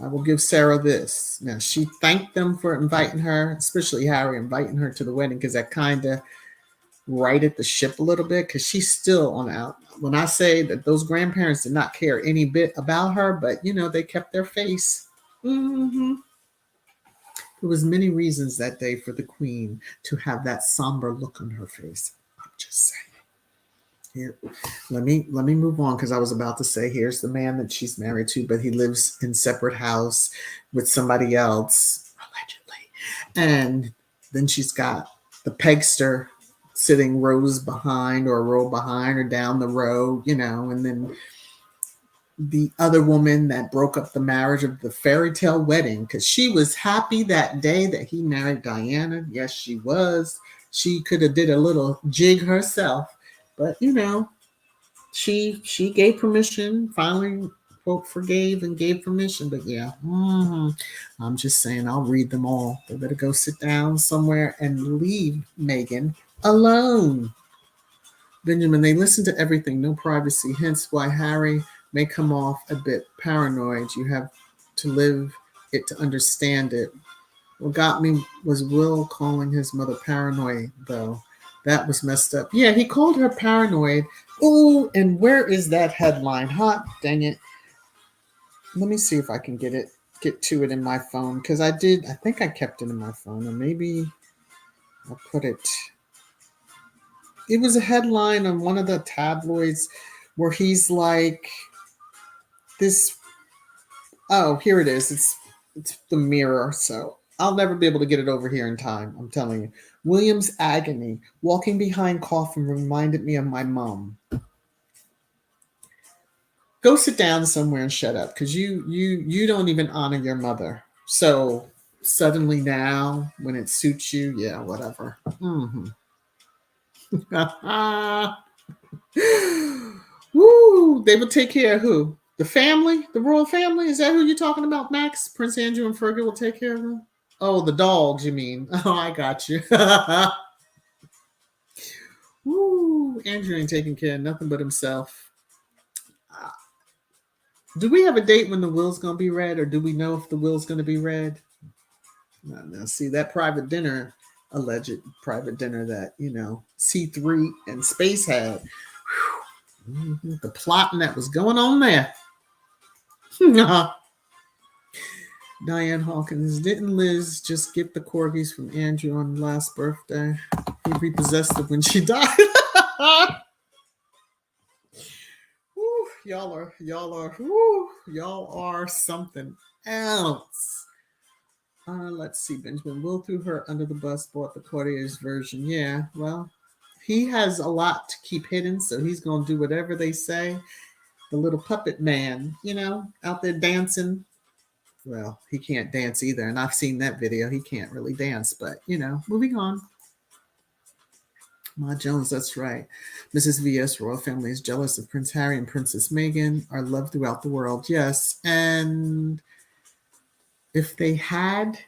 I will give Sarah this. Now, she thanked them for inviting her, especially Harry, inviting her to the wedding, because that kind of righted the ship a little bit, because she's still on out. When I say that those grandparents did not care any bit about her, but, they kept their face. There was many reasons that day for the queen to have that somber look on her face. I'm just saying. Here, let me move on, because I was about to say here's the man that she's married to, but he lives in separate house with somebody else, allegedly. And then she's got the pegster sitting rows behind, or a row behind, or down the row, and then the other woman that broke up the marriage of the fairy tale wedding, because she was happy that day that he married Diana. Yes, she was. She could have did a little jig herself. But, she gave permission, finally, quote, forgave and gave permission. But, yeah, I'm just saying, I'll read them all. They better go sit down somewhere and leave Meghan alone. Benjamin, they listen to everything, no privacy, hence why Harry may come off a bit paranoid. You have to live it to understand it. What got me was Will calling his mother paranoid, though. That was messed up. Yeah, he called her paranoid. Ooh, and where is that headline? Hot dang it. Let me see if I can get to it in my phone, because I think I kept it in my phone, or maybe I'll put it. It was a headline on one of the tabloids where he's like this. Oh, here it is. It's the Mirror, so I'll never be able to get it over here in time. I'm telling you. William's agony, walking behind coffin, reminded me of my mom. Go sit down somewhere and shut up, because you don't even honor your mother. So suddenly now, when it suits you, yeah, whatever. Mm-hmm. Woo! They would take care of who? The family? The royal family? Is that who you're talking about, Max? Prince Andrew and Fergie will take care of them? Oh, the dogs, you mean? Oh, I got you. Woo! Andrew ain't taking care of nothing but himself. Do we have a date when the will's going to be read, or do we know if the will's going to be read? Now, see, that private dinner, alleged private dinner that, C3 and Space had, the plotting that was going on there. Diane Hawkins, didn't Liz just get the corgis from Andrew on last birthday? He repossessed them when she died. Woo, y'all are something else. Let's see. Benjamin Will threw her under the bus, bought the Cartier's version. Yeah, well, he has a lot to keep hidden, so he's going to do whatever they say. The little puppet man, out there dancing. Well, he can't dance either, and I've seen that video. He can't really dance, but, moving on. Ma Jones, that's right. Mrs. VS royal family is jealous of Prince Harry and Princess Meghan, are loved throughout the world. Yes, and if they had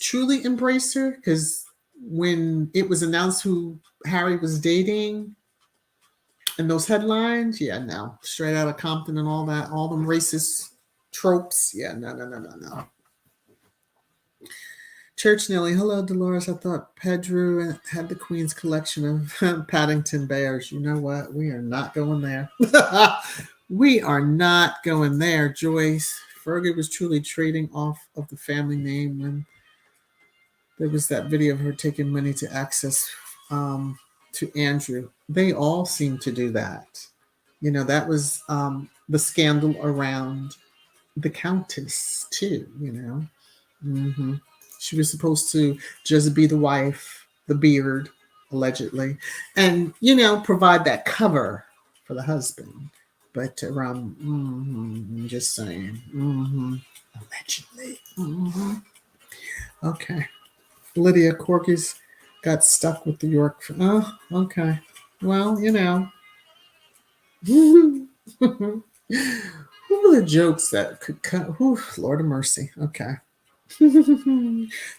truly embraced her, because when it was announced who Harry was dating and those headlines, yeah, no, straight out of Compton and all that, all them racist tropes, yeah, no. Church Nelly, hello, Dolores. I thought Pedro had the Queen's collection of Paddington Bears. You know what? We are not going there. We are not going there, Joyce. Fergie was truly trading off of the family name when there was that video of her taking money to access to Andrew. They all seem to do that. That was the scandal around the Countess, too, Mm-hmm. She was supposed to just be the wife, the beard, allegedly, and, provide that cover for the husband. But I'm just saying, allegedly. Okay. Lydia Corky's got stuck with the York. Oh, okay. Well, Who were the jokes that could cut? Lord of mercy. Okay.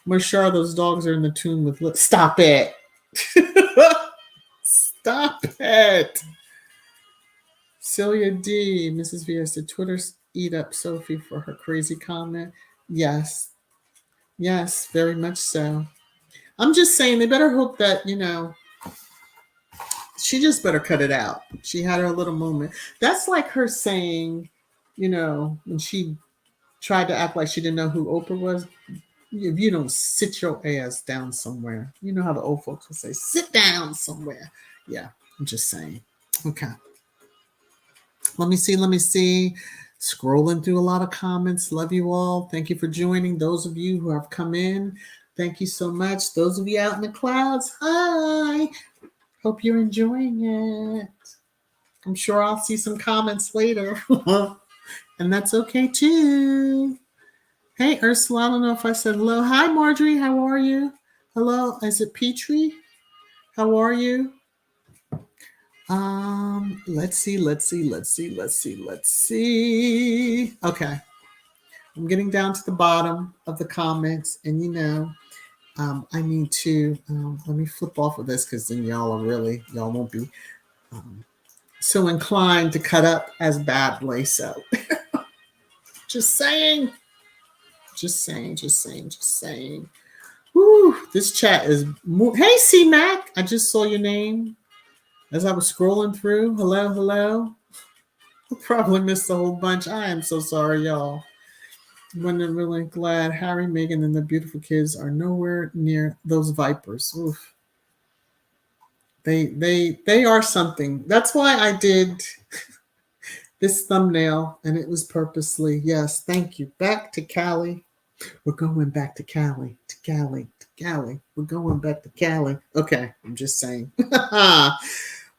Marshar, those dogs are in the tomb with. Stop it. Stop it. Celia D. Mrs. VS, did Twitter eat up Sophie for her crazy comment? Yes. Yes, very much so. I'm just saying they better hope that, she just better cut it out. She had her little moment. That's like her saying, when she tried to act like she didn't know who Oprah was. If you don't sit your ass down somewhere, you know how the old folks will say, sit down somewhere. Yeah, I'm just saying. Okay. Let me see. Scrolling through a lot of comments. Love you all. Thank you for joining. Those of you who have come in, thank you so much. Those of you out in the clouds, hi. Hope you're enjoying it. I'm sure I'll see some comments later. And that's okay too. Hey, Ursula, I don't know if I said hello. Hi, Marjorie. How are you? Hello. Is it Petrie? How are you? Let's see. Okay. I'm getting down to the bottom of the comments, and I need to let me flip off of this, because then y'all won't be so inclined to cut up as badly. So just saying. Woo, this chat is hey C Mac, I just saw your name. as I was scrolling through. Hello. I probably missed a whole bunch. I am so sorry, y'all. I'm really glad Harry, Meghan, and the beautiful kids are nowhere near those vipers. Oof. They are something. That's why I did this thumbnail, and it was purposely. Yes, thank you. Back to Cali. We're going back to Cali. To Cali. To Cali. We're going back to Cali. Okay, I'm just saying.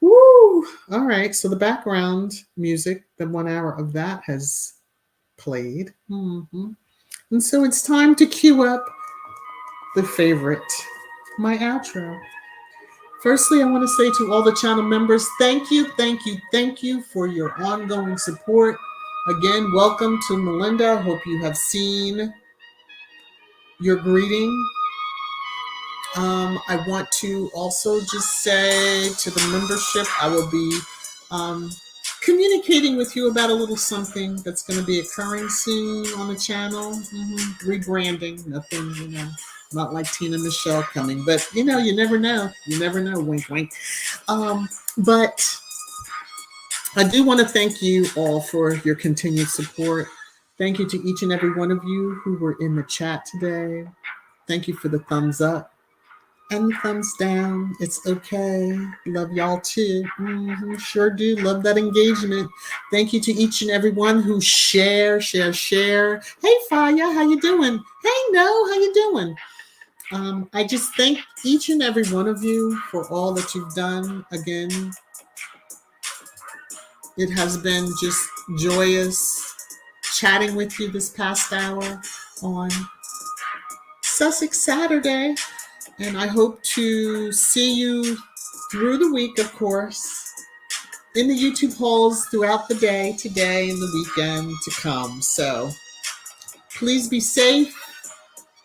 Woo! All right, so the background music, the 1 hour of that has played. And so it's time to cue up the favorite, my outro. Firstly, I want to say to all the channel members, thank you for your ongoing support. Again, welcome to Melinda. Hope you have seen your greeting. I want to also just say to the membership, I will be communicating with you about a little something that's going to be occurring soon on the channel. Rebranding, nothing, not like Tina Michelle coming, but you never know. You never know, wink, wink. But I do want to thank you all for your continued support. Thank you to each and every one of you who were in the chat today. Thank you for the thumbs up and the thumbs down. It's okay. Love y'all too. Sure do. Love that engagement. Thank you to each and every one who share. Hey, Faya, how you doing? Hey, No, how you doing? I just thank each and every one of you for all that you've done. Again, it has been just joyous chatting with you this past hour on Sussex Saturday. And I hope to see you through the week, of course, in the YouTube halls throughout the day, today, and the weekend to come. So please be safe.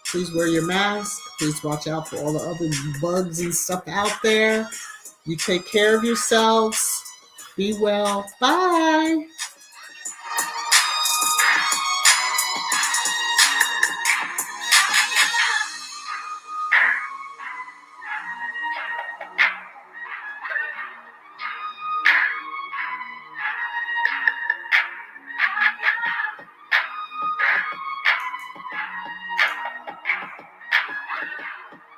Please wear your mask. Please watch out for all the other bugs and stuff out there. You take care of yourselves. Be well. Bye.